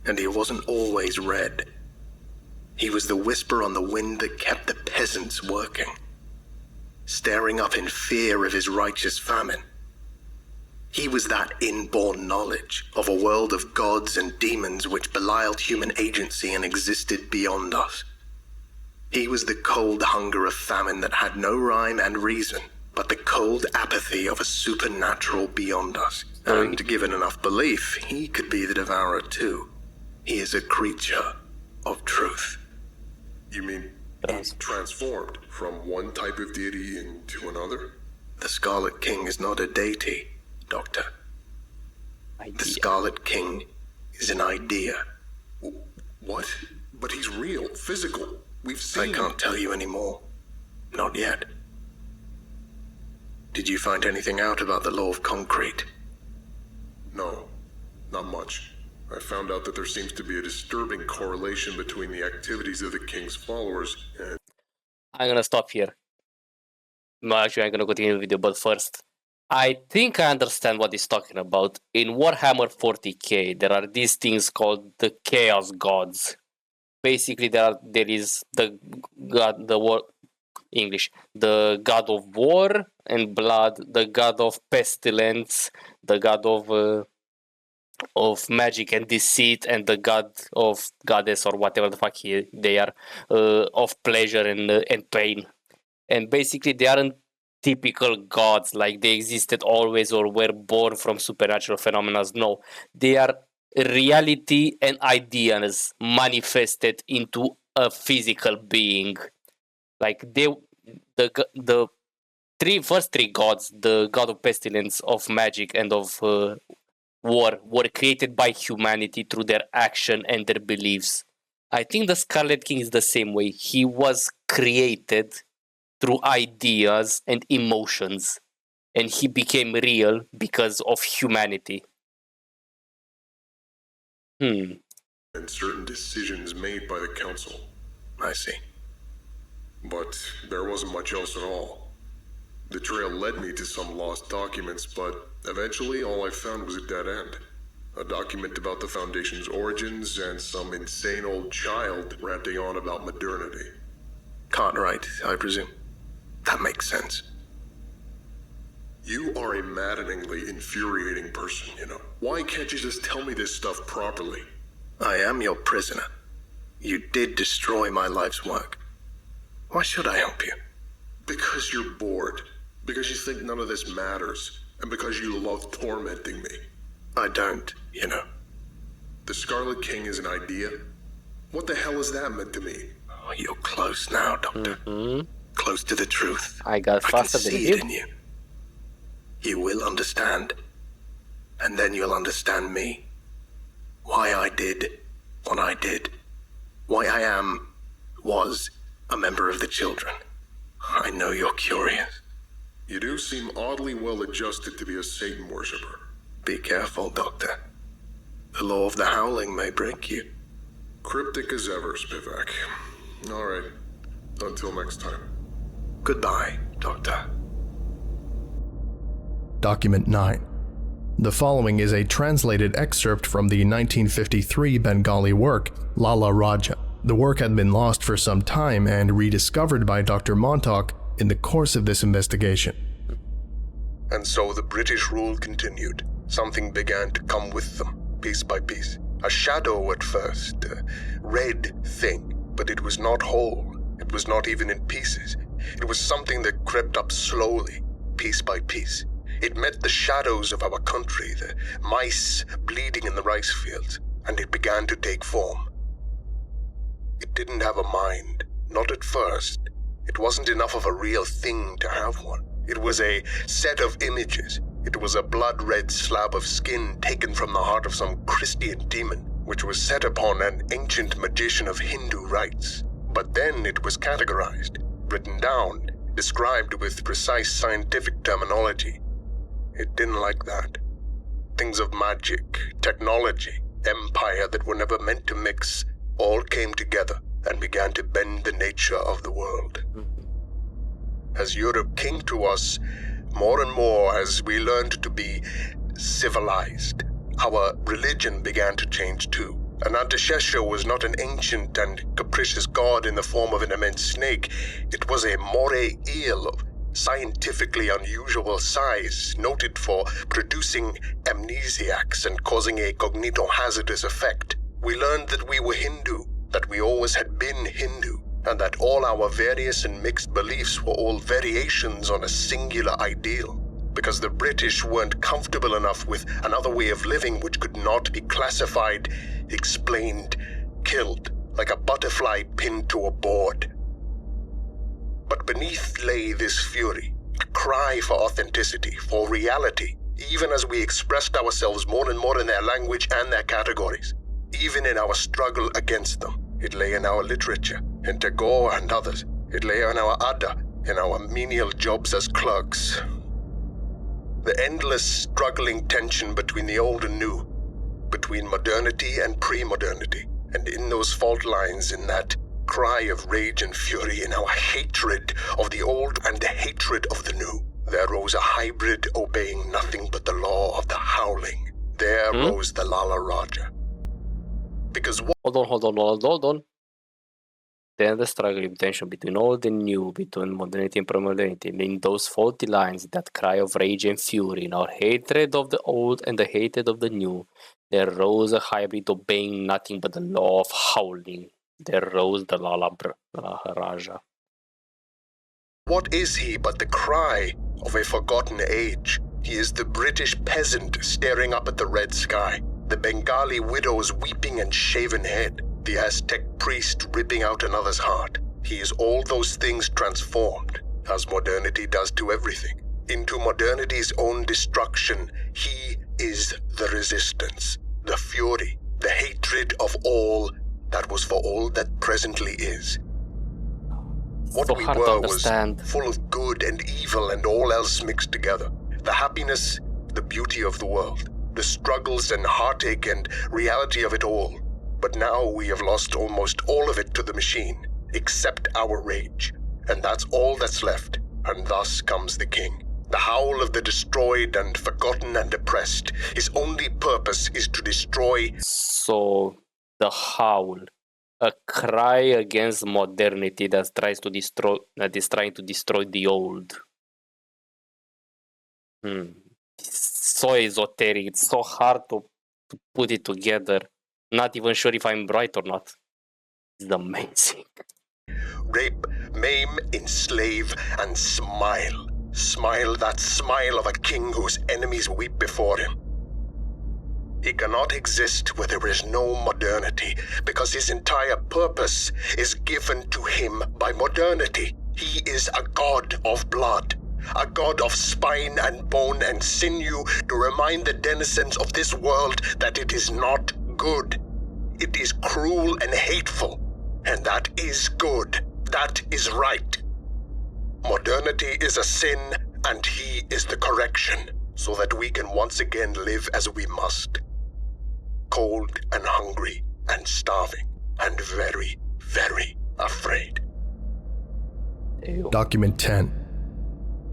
And he wasn't always red. He was the whisper on the wind that kept the peasants working, staring up in fear of his righteous famine. He was that inborn knowledge of a world of gods and demons which belied human agency and existed beyond us. He was the cold hunger of famine that had no rhyme and reason, but the cold apathy of a supernatural beyond us. And given enough belief, he could be the Devourer too. He is a creature of truth. You mean he transformed from one type of deity into another? The Scarlet King is not a deity, Doctor. The Scarlet King is an idea. What? But he's real, physical. We've seen... I can't tell you anymore. Not yet. Did you find anything out about the law of concrete? No, not much. I found out that there seems to be a disturbing correlation between the activities of the King's followers and... I'm gonna stop here. No, actually, I'm gonna continue the video, but first, I think I understand what he's talking about. In Warhammer 40k, there are these things called the Chaos Gods. Basically, there is the god, the god of war and blood, the god of pestilence, the god of magic and deceit, and the god of goddess or whatever the fuck they are, of pleasure and pain. And basically, they aren't typical gods like they existed always or were born from supernatural phenomena. No, they are reality and ideas manifested into a physical being. Like the first three gods, the god of pestilence, of magic, and of were created by humanity through their action and their beliefs. I think the Scarlet King is the same way. He was created through ideas and emotions, and he became real because of humanity. And certain decisions made by the council. I see. But there wasn't much else at all. The trail led me to some lost documents, but eventually all I found was a dead end. A document about the Foundation's origins and some insane old child ranting on about modernity. Cartwright, I presume. That makes sense. You are a maddeningly infuriating person, you know. Why can't you just tell me this stuff properly? I am your prisoner. You did destroy my life's work. Why should I help you? Because you're bored. Because you think none of this matters. And because you love tormenting me. I don't, you know. The Scarlet King is an idea? What the hell is that meant to mean? Oh, you're close now, Doctor. Close to the truth. I got faster than see it in you. You will understand. And then you'll understand me. Why I did what I did. Why I was a member of the Children. I know you're curious. You do seem oddly well adjusted to be a Satan worshipper. Be careful, Doctor. The law of the Howling may break you. Cryptic as ever, Spivak. Alright. Until next time. Goodbye, Doctor. Document 9. The following is a translated excerpt from the 1953 Bengali work, Lala Raja. The work had been lost for some time and rediscovered by Dr. Montauk in the course of this investigation. And so the British rule continued. Something began to come with them, piece by piece. A shadow at first, a red thing, but it was not whole. It was not even in pieces. It was something that crept up slowly, piece by piece. It met the shadows of our country, the mice bleeding in the rice fields, and it began to take form. It didn't have a mind, not at first. It wasn't enough of a real thing to have one. It was a set of images. It was a blood-red slab of skin taken from the heart of some Christian demon, which was set upon an ancient magician of Hindu rites. But then it was categorized, written down, described with precise scientific terminology. It didn't like that. Things of magic, technology, empire that were never meant to mix, all came together and began to bend the nature of the world. As Europe came to us, more and more as we learned to be civilized, our religion began to change too. Anantashesha was not an ancient and capricious god in the form of an immense snake. It was a moray eel of scientifically unusual size, noted for producing amnesiacs and causing a cognitohazardous effect. We learned that we were Hindu, that we always had been Hindu, and that all our various and mixed beliefs were all variations on a singular ideal, because the British weren't comfortable enough with another way of living which could not be classified, explained, killed, like a butterfly pinned to a board. But beneath lay this fury, a cry for authenticity, for reality, even as we expressed ourselves more and more in their language and their categories, even in our struggle against them. It lay in our literature, in Tagore and others. It lay in our Adda, in our menial jobs as clerks. The endless struggling tension between the old and new, between modernity and pre-modernity, and in those fault lines, in that cry of rage and fury, in our hatred of the old and the hatred of the new, there rose a hybrid obeying nothing but the law of the howling. There rose the Lala Raja. Because Hold on. Then the struggle tension between old and new, between modernity and pre-modernity, in those faulty lines, that cry of rage and fury, in our hatred of the old and the hatred of the new, there rose a hybrid obeying nothing but the law of howling. There rose the Lala Raja. what is he but the cry of a forgotten age? He is the British peasant staring up at the red sky, the Bengali widow's weeping and shaven head, the Aztec priest ripping out another's heart. He is all those things transformed, as modernity does to everything. into modernity's own destruction. He is the resistance, the fury, the hatred of all that was for all that presently is. What So we hard to were was understand. full of good and evil and all else mixed together. The happiness, the beauty of the world, the struggles and heartache and reality of it all. But now we have lost almost all of it to the machine, except our rage. And that's all that's left. And thus comes the king. The howl of the destroyed and forgotten and oppressed. His only purpose is to destroy. So, the howl. A cry against modernity that is trying to destroy the old. So esoteric. It's so hard to put it together. Not even sure if I'm right or not. It's amazing. Rape, maim, enslave, and smile. Smile, that smile of a king whose enemies weep before him. He cannot exist where there is no modernity, because his entire purpose is given to him by modernity. He is a god of blood, a god of spine and bone and sinew, to remind the denizens of this world that it is not good. It is cruel and hateful, and that is good. That is right. Modernity is a sin, and he is the correction, so that we can once again live as we must. Cold and hungry and starving and very, very afraid. Document 10.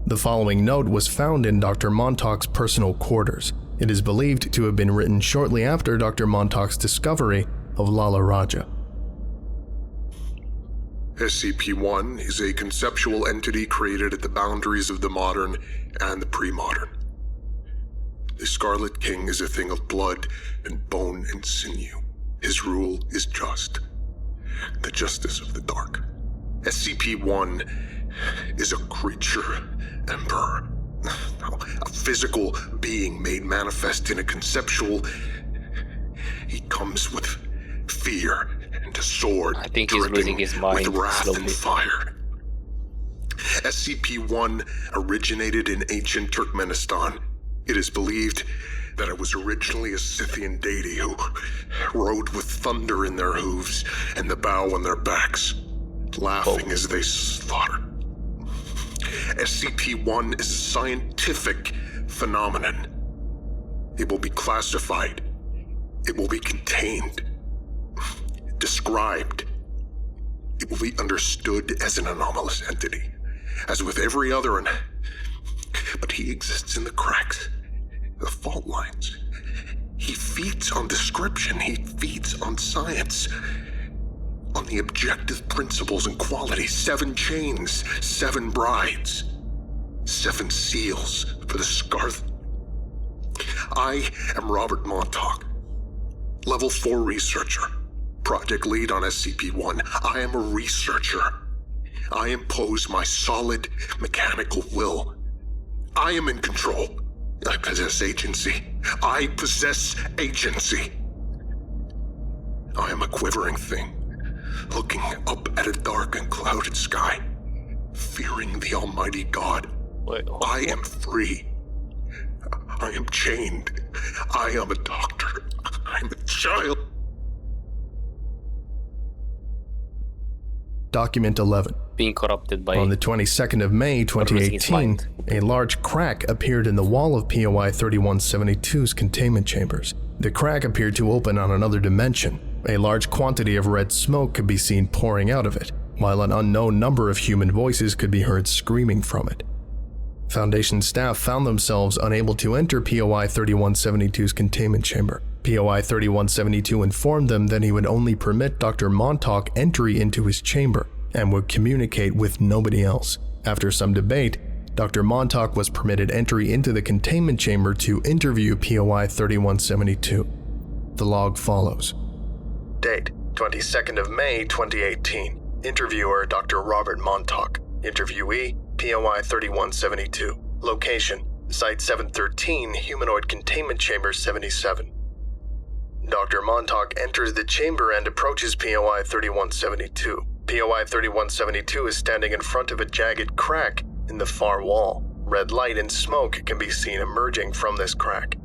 The following note was found in Dr. Montauk's personal quarters. It is believed to have been written shortly after Dr. Montauk's discovery of Lala Raja. SCP-1 is a conceptual entity created at the boundaries of the modern and the pre-modern. The Scarlet King is a thing of blood and bone and sinew. His rule is just. The justice of the dark. SCP-1 is a creature, emperor. A physical being made manifest in a conceptual. He comes with fear and a sword, I think he's losing dripping his mind with wrath slowly. and fire. SCP-1 originated in ancient Turkmenistan. It is believed that it was originally a Scythian deity who rode with thunder in their hooves and the bow on their backs, laughing as they slaughtered. SCP-1 is a scientific phenomenon. It will be classified. It will be contained. Described. It will be understood as an anomalous entity, as with every other, but he exists in the cracks, the fault lines. He feeds on description. He feeds on science, on the objective principles and qualities. 7 chains, 7 brides, 7 seals for the Scarlet. I am Robert Montauk, Level 4 researcher, project lead on SCP-1. I am a researcher. I impose my solid mechanical will. I am in control. I possess agency. I possess agency. I am a quivering thing, looking up at a dark and clouded sky, fearing the Almighty God. I am free. I am chained. I am a doctor. I am a child. Document 11. Being corrupted by... On the 22nd of May 2018, a large crack appeared in the wall of POI 3172's containment chambers. The crack appeared to open on another dimension. A large quantity of red smoke could be seen pouring out of it, while an unknown number of human voices could be heard screaming from it. Foundation staff found themselves unable to enter POI 3172's containment chamber. POI 3172 informed them that he would only permit Dr. Montauk entry into his chamber and would communicate with nobody else. After some debate, Dr. Montauk was permitted entry into the containment chamber to interview POI 3172. The log follows. Date, 22nd of May 2018. Interviewer, Dr. Robert Montauk. Interviewee, POI 3172. Location, Site 713, Humanoid Containment Chamber 77. Dr. Montauk enters the chamber and approaches POI 3172. POI 3172 is standing in front of a jagged crack in the far wall. Red light and smoke can be seen emerging from this crack.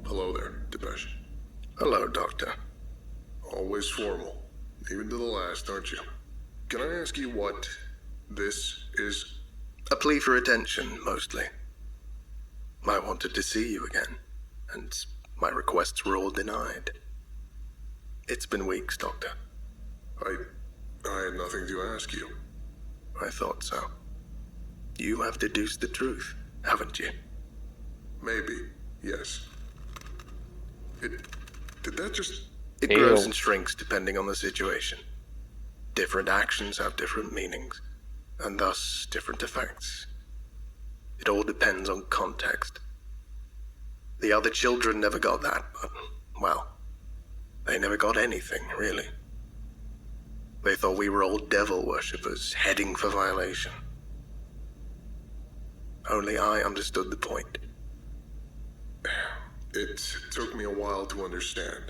Hello there, Depeche. Hello, Doctor. Always formal, even to the last, aren't you? Can I ask you what this is? A plea for attention, mostly. I wanted to see you again, and my requests were all denied. It's been weeks, Doctor. I had nothing to ask you. I thought so. You have deduced the truth, haven't you? Maybe, yes. Did that just... It grows and shrinks depending on the situation. Different actions have different meanings, and thus different effects. It all depends on context. The other children never got that, but, well, they never got anything, really. They thought we were all devil worshippers heading for violation. Only I understood the point. It took me a while to understand.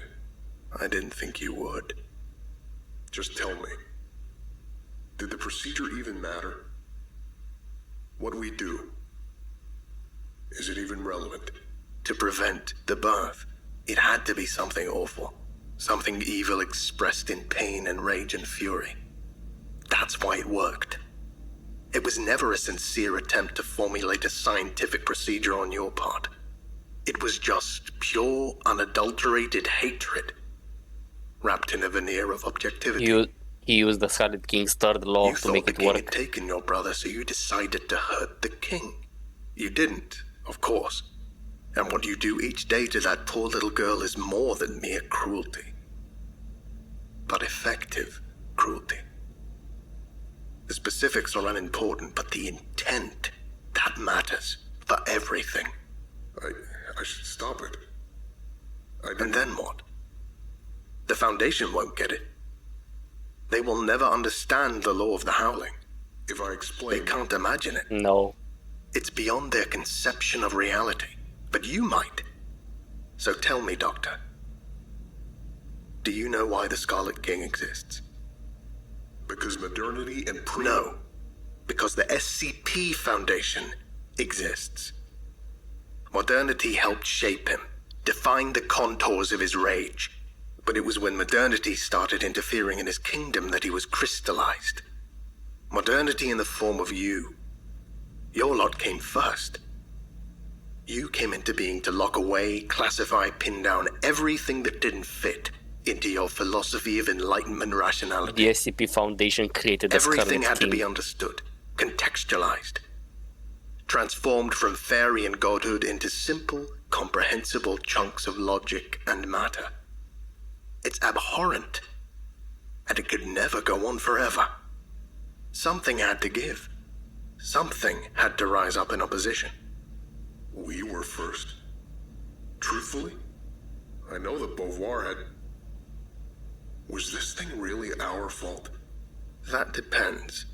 I didn't think you would. Just tell me. Did the procedure even matter? What we do? Is it even relevant? To prevent the birth, it had to be something awful. Something evil expressed in pain and rage and fury. That's why it worked. It was never a sincere attempt to formulate a scientific procedure on your part. It was just pure, unadulterated hatred, wrapped in a veneer of objectivity. He used the Scarlet King's third law to make it You thought the king work. had taken your brother, so you decided to hurt the king. You didn't, of course. And what you do each day to that poor little girl is more than mere cruelty. But effective cruelty. The specifics are unimportant, but the intent, that matters for everything. I should stop it. And then what? The Foundation won't get it. They will never understand the law of the Howling. If I explain... They can't imagine it. No. It's beyond their conception of reality. But you might. So tell me, Doctor. Do you know why the Scarlet King exists? Because modernity and No. Because the SCP Foundation exists. Modernity helped shape him, define the contours of his rage. But it was when modernity started interfering in his kingdom that he was crystallized. Modernity in the form of you. Your lot came first. You came into being to lock away, classify, pin down everything that didn't fit into your philosophy of enlightenment rationality. The SCP Foundation created the Scarlet Everything had to King. be understood, contextualized, transformed from fairy and godhood into simple, comprehensible chunks of logic and matter. It's abhorrent, and it could never go on forever. Something had to give. Something had to rise up in opposition. We were first. Truthfully, I know that Beauvoir had... Was this thing really our fault? That depends.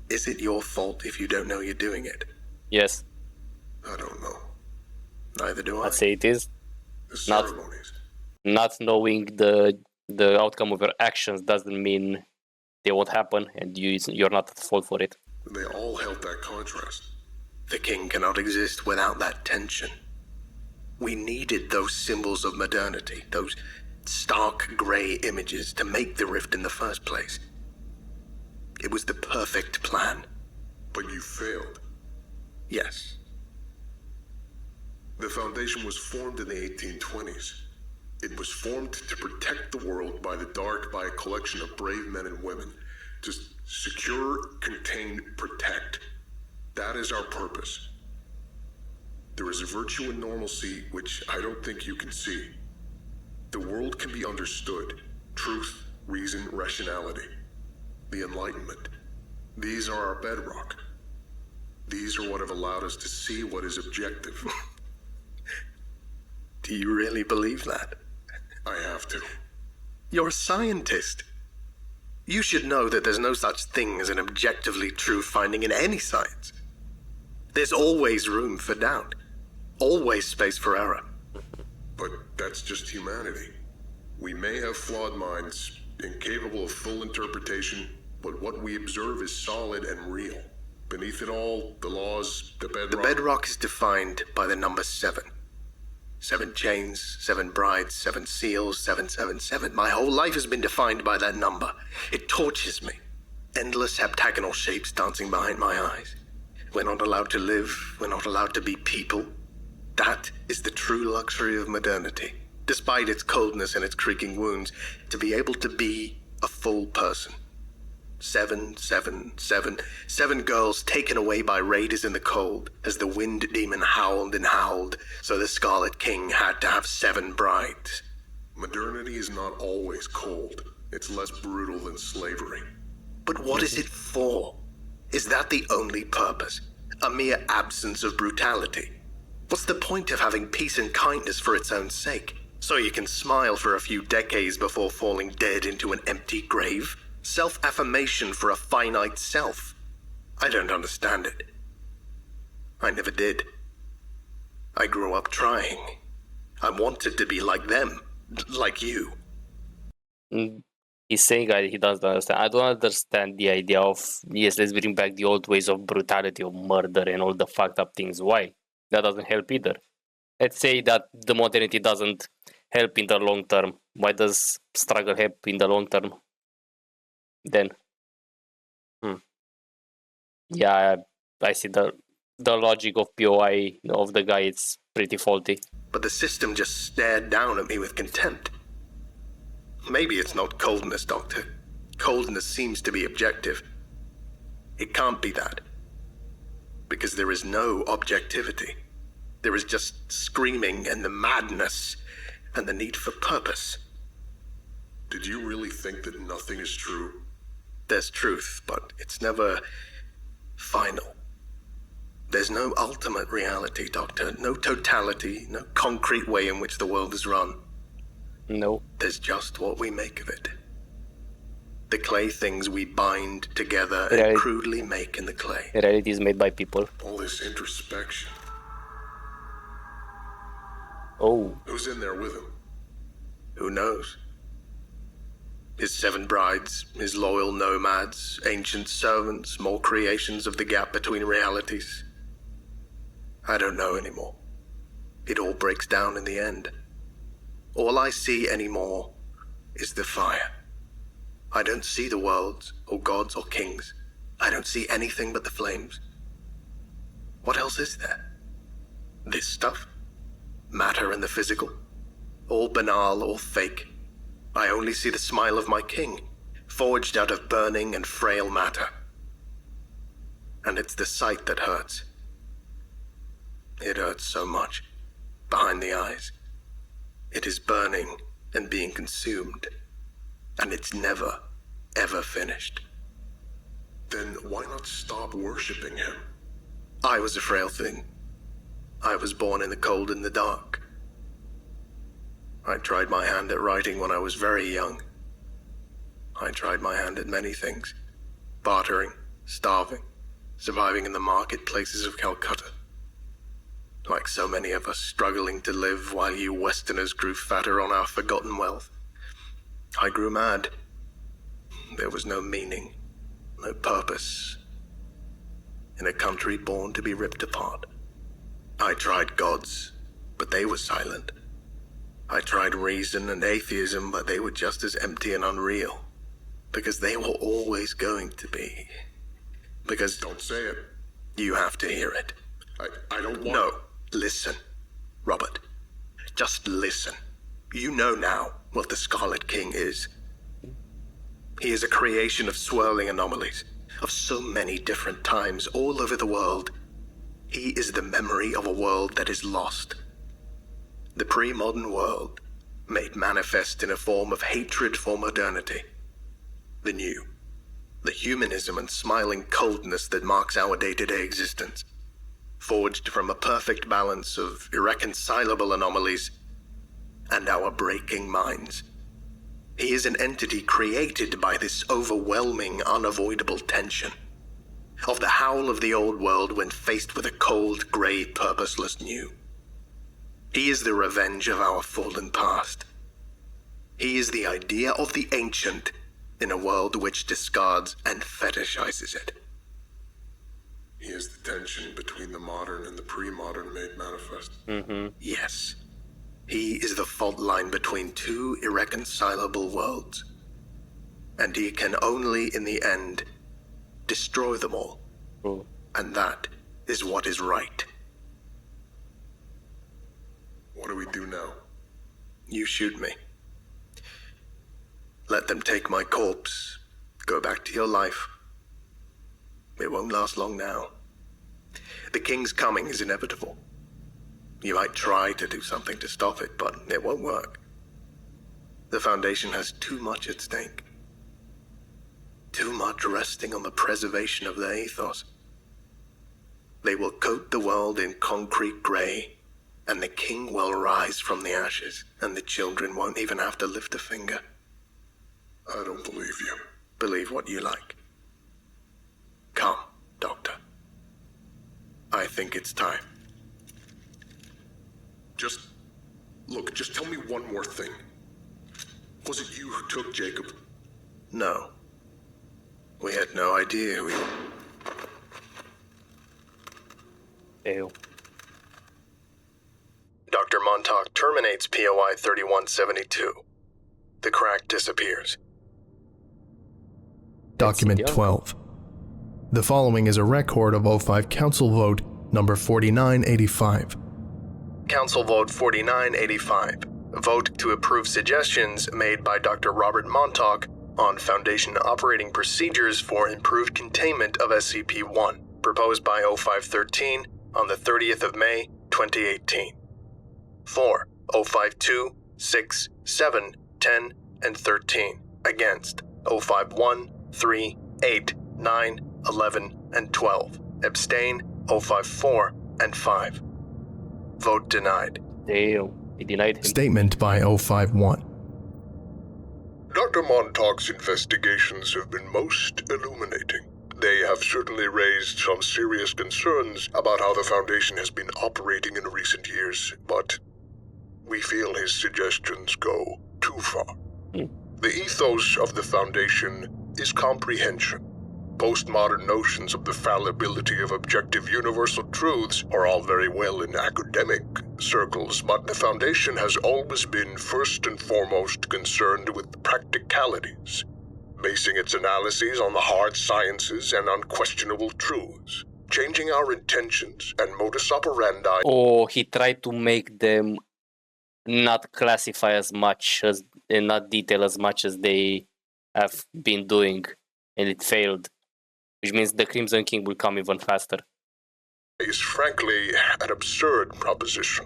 Is it your fault if you don't know you're doing it? Yes, I don't know. Neither do I. I'd say it is. The Not- ceremonies. Not knowing the outcome of your actions doesn't mean they won't happen, and you're not at fault for it. They all held that contrast. The king cannot exist without that tension. We needed those symbols of modernity, those stark gray images to make the rift in the first place. It was the perfect plan. But you failed. Yes. The Foundation was formed in the 1820s. It was formed to protect the world by the dark by a collection of brave men and women. To secure, contain, protect. That is our purpose. There is a virtue in normalcy which I don't think you can see. The world can be understood. Truth, reason, rationality. The Enlightenment. These are our bedrock. These are what have allowed us to see what is objective. Do you really believe that? I have to. You're a scientist. You should know that there's no such thing as an objectively true finding in any science. There's always room for doubt. Always space for error. But that's just humanity. We may have flawed minds, incapable of full interpretation, but what we observe is solid and real. Beneath it all, the laws, the bedrock... The bedrock is defined by the number 7. 7 chains, 7 brides, 7 seals, 777. My whole life has been defined by that number. It tortures me. Endless heptagonal shapes dancing behind my eyes. We're not allowed to live. We're not allowed to be people. That is the true luxury of modernity. Despite its coldness and its creaking wounds, to be able to be a full person. 7, 7, 7. 7 girls taken away by raiders in the cold, as the wind demon howled and howled, so the Scarlet King had to have 7 brides. Modernity is not always cold. It's less brutal than slavery. But what is it for? Is that the only purpose? A mere absence of brutality? What's the point of having peace and kindness for its own sake? So you can smile for a few decades before falling dead into an empty grave? Self-affirmation for a finite self? I don't understand it. I never did. I grew up trying. I wanted to be like them, like you. He's saying he doesn't understand. I don't understand the idea of, yes, let's bring back the old ways of brutality, of murder, and all the fucked up things. Why? That doesn't help either. Let's say that the modernity doesn't help in the long term. Why does struggle help in the long term? Then, yeah, I see the logic of POI of the guy. It's pretty faulty. But the system just stared down at me with contempt. Maybe it's not coldness, Doctor. Coldness seems to be objective. It can't be that. Because there is no objectivity. There is just screaming and the madness and the need for purpose. Did you really think that nothing is true? There's truth, but it's never final. There's no ultimate reality, Doctor. No totality, no concrete way in which the world is run. No. There's just what we make of it. The clay things we bind together and crudely make in the clay. Reality is made by people. All this introspection. Oh. Who's in there with him? Who knows? His 7 brides, his loyal nomads, ancient servants, more creations of the gap between realities. I don't know anymore. It all breaks down in the end. All I see anymore is the fire. I don't see the worlds, or gods, or kings. I don't see anything but the flames. What else is there? This stuff? Matter and the physical? All banal, all fake. I only see the smile of my king, forged out of burning and frail matter. And it's the sight that hurts. It hurts so much, behind the eyes. It is burning and being consumed, and it's never, ever finished. Then why not stop worshipping him? I was a frail thing. I was born in the cold and the dark. I tried my hand at writing when I was very young. I tried my hand at many things. Bartering, starving, surviving in the marketplaces of Calcutta. Like so many of us struggling to live while you Westerners grew fatter on our forgotten wealth. I grew mad. There was no meaning, no purpose. In a country born to be ripped apart. I tried gods, but they were silent. I tried reason and atheism, but they were just as empty and unreal. Because they were always going to be. Because... Don't say it. You have to hear it. I don't want... No, listen. Robert, just listen. You know now what the Scarlet King is. He is a creation of swirling anomalies, of so many different times all over the world. He is the memory of a world that is lost. The pre-modern world, made manifest in a form of hatred for modernity. The new, the humanism and smiling coldness that marks our day-to-day existence. Forged from a perfect balance of irreconcilable anomalies and our breaking minds. He is an entity created by this overwhelming, unavoidable tension. Of the howl of the old world when faced with a cold, grey, purposeless new. He is the revenge of our fallen past. He is the idea of the ancient in a world which discards and fetishizes it. He is the tension between the modern and the pre-modern made manifest. Yes. He is the fault line between two irreconcilable worlds. And he can only, in the end, destroy them all. True. And that is what is right. What do we do now? You shoot me. Let them take my corpse. Go back to your life. It won't last long now. The King's coming is inevitable. You might try to do something to stop it, but it won't work. The Foundation has too much at stake. Too much resting on the preservation of their ethos. They will coat the world in concrete gray, and the King will rise from the ashes, and the children won't even have to lift a finger. I don't believe you. Believe what you like. Come, Doctor. I think it's time. Just tell me one more thing. Was it you who took Jacob? No. We had no idea who he... Ew. Dr. Montauk terminates POI 3172. The crack disappears. Document 12. The following is a record of O5 Council Vote number 4985. Council Vote 4985. Vote to approve suggestions made by Dr. Robert Montauk on Foundation operating procedures for improved containment of SCP-1, proposed by O513 on the 30th of May, 2018. 4. O52, 6, 7, 10, and 13. Against. O51, 3, 8, 9, 11, and 12. Abstain. O54 and 5. Vote denied. Damn. He denied him. Statement by 051. Dr. Montauk's investigations have been most illuminating. They have certainly raised some serious concerns about how the Foundation has been operating in recent years, but we feel his suggestions go too far. The ethos of the Foundation is comprehension. Postmodern notions of the fallibility of objective universal truths are all very well in academic circles, but the Foundation has always been first and foremost concerned with practicalities, basing its analyses on the hard sciences and unquestionable truths. Changing our intentions and modus operandi... Or he tried to make them not classify as much as and not detail as much as they have been doing, and it failed. Which means the Crimson King will come even faster. is frankly an absurd proposition.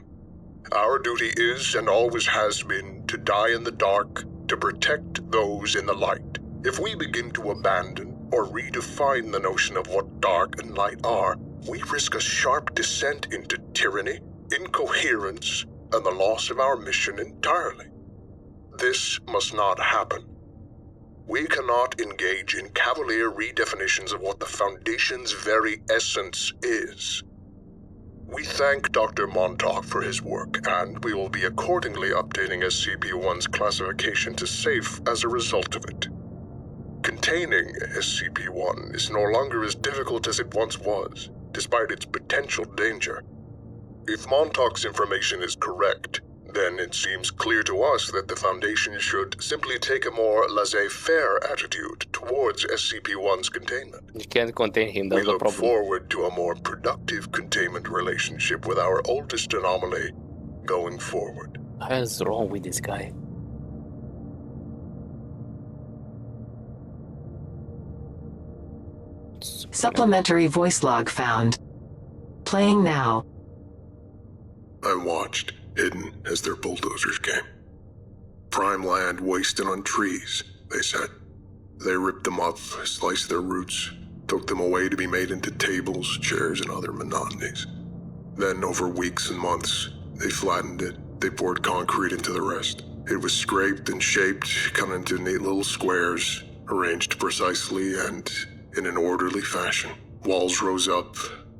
Our duty is and always has been to die in the dark, to protect those in the light. If we begin to abandon or redefine the notion of what dark and light are, we risk a sharp descent into tyranny, incoherence, and the loss of our mission entirely. This must not happen. We cannot engage in cavalier redefinitions of what the Foundation's very essence is. We thank Dr. Montauk for his work, and we will be accordingly updating SCP-1's classification to safe as a result of it. Containing SCP-1 is no longer as difficult as it once was, despite its potential danger. If Montauk's information is correct, then it seems clear to us that the Foundation should simply take a more laissez-faire attitude towards SCP-1's containment. You can't contain him, that's We the look problem. forward to a more productive containment relationship with our oldest anomaly going forward. What is wrong with this guy? Supplementary voice log found. Playing now. I watched, hidden as their bulldozers came. Prime land wasted on trees, they said. They ripped them up, sliced their roots, took them away to be made into tables, chairs, and other monotonies. Then, over weeks and months, they flattened it. They poured concrete into the rest. It was scraped and shaped, cut into neat little squares, arranged precisely and in an orderly fashion. Walls rose up,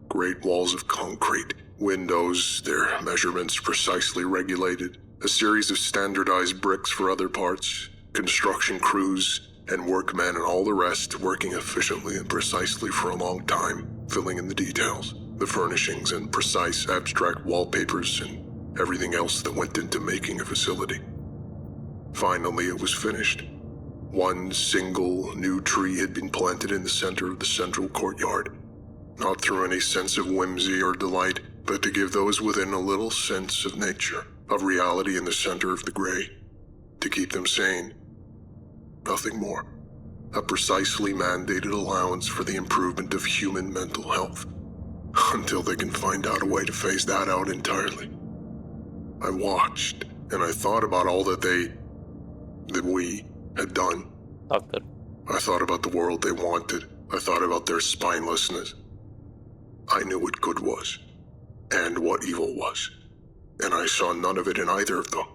great walls of concrete. Windows, their measurements precisely regulated. A series of standardized bricks for other parts. Construction crews and workmen and all the rest working efficiently and precisely for a long time. filling in the details, the furnishings and precise abstract wallpapers and everything else that went into making a facility. Finally, it was finished. One single new tree had been planted in the center of the central courtyard, not through any sense of whimsy or delight, but to give those within a little sense of nature, of reality in the center of the gray, to keep them sane. Nothing more. A precisely mandated allowance for the improvement of human mental health, until they can find out a way to phase that out entirely. I watched, and I thought about all that we had done. Doctor. I thought about the world they wanted. I thought about their spinelessness. I knew what good was, and what evil was, and I saw none of it in either of them.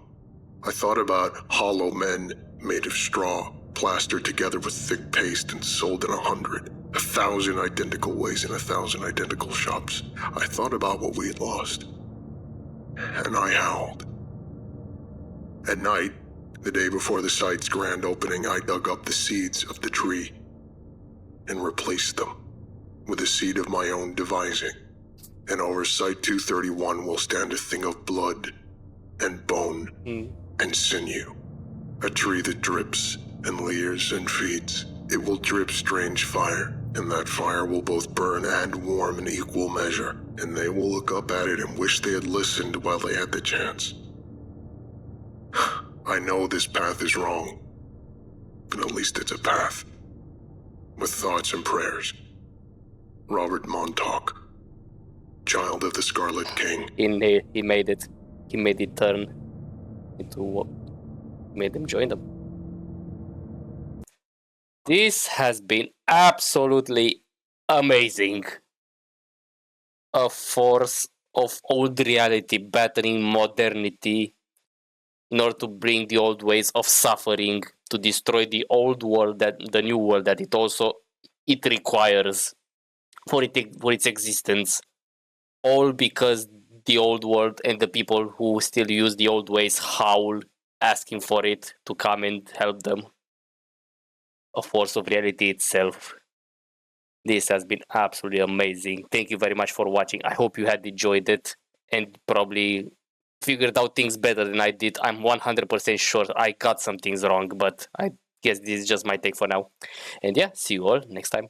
I thought about hollow men made of straw, plastered together with thick paste and sold in 1,000 identical ways in 1,000 identical shops. I thought about what we had lost, and I howled. At night, the day before the site's grand opening, I dug up the seeds of the tree and replaced them with a seed of my own devising. And over Site 231 will stand a thing of blood and bone and sinew. A tree that drips and leers and feeds. It will drip strange fire, and that fire will both burn and warm in equal measure, and they will look up at it and wish they had listened while they had the chance. I know this path is wrong, but at least it's a path. With thoughts and prayers. Robert Montauk, child of the Scarlet King. He made it. He made it turn into what made them join them. This has been absolutely amazing. A force of old reality battling modernity in order to bring the old ways of suffering to destroy the old world, that the new world that it requires for its existence, all because the old world and the people who still use the old ways howl, asking for it to come and help them. A force of reality itself. This has been absolutely amazing. Thank you very much for watching. I hope you had enjoyed it and probably figured out things better than I did. I'm 100% sure I got some things wrong, but I guess this is just my take for now. And yeah, see you all next time.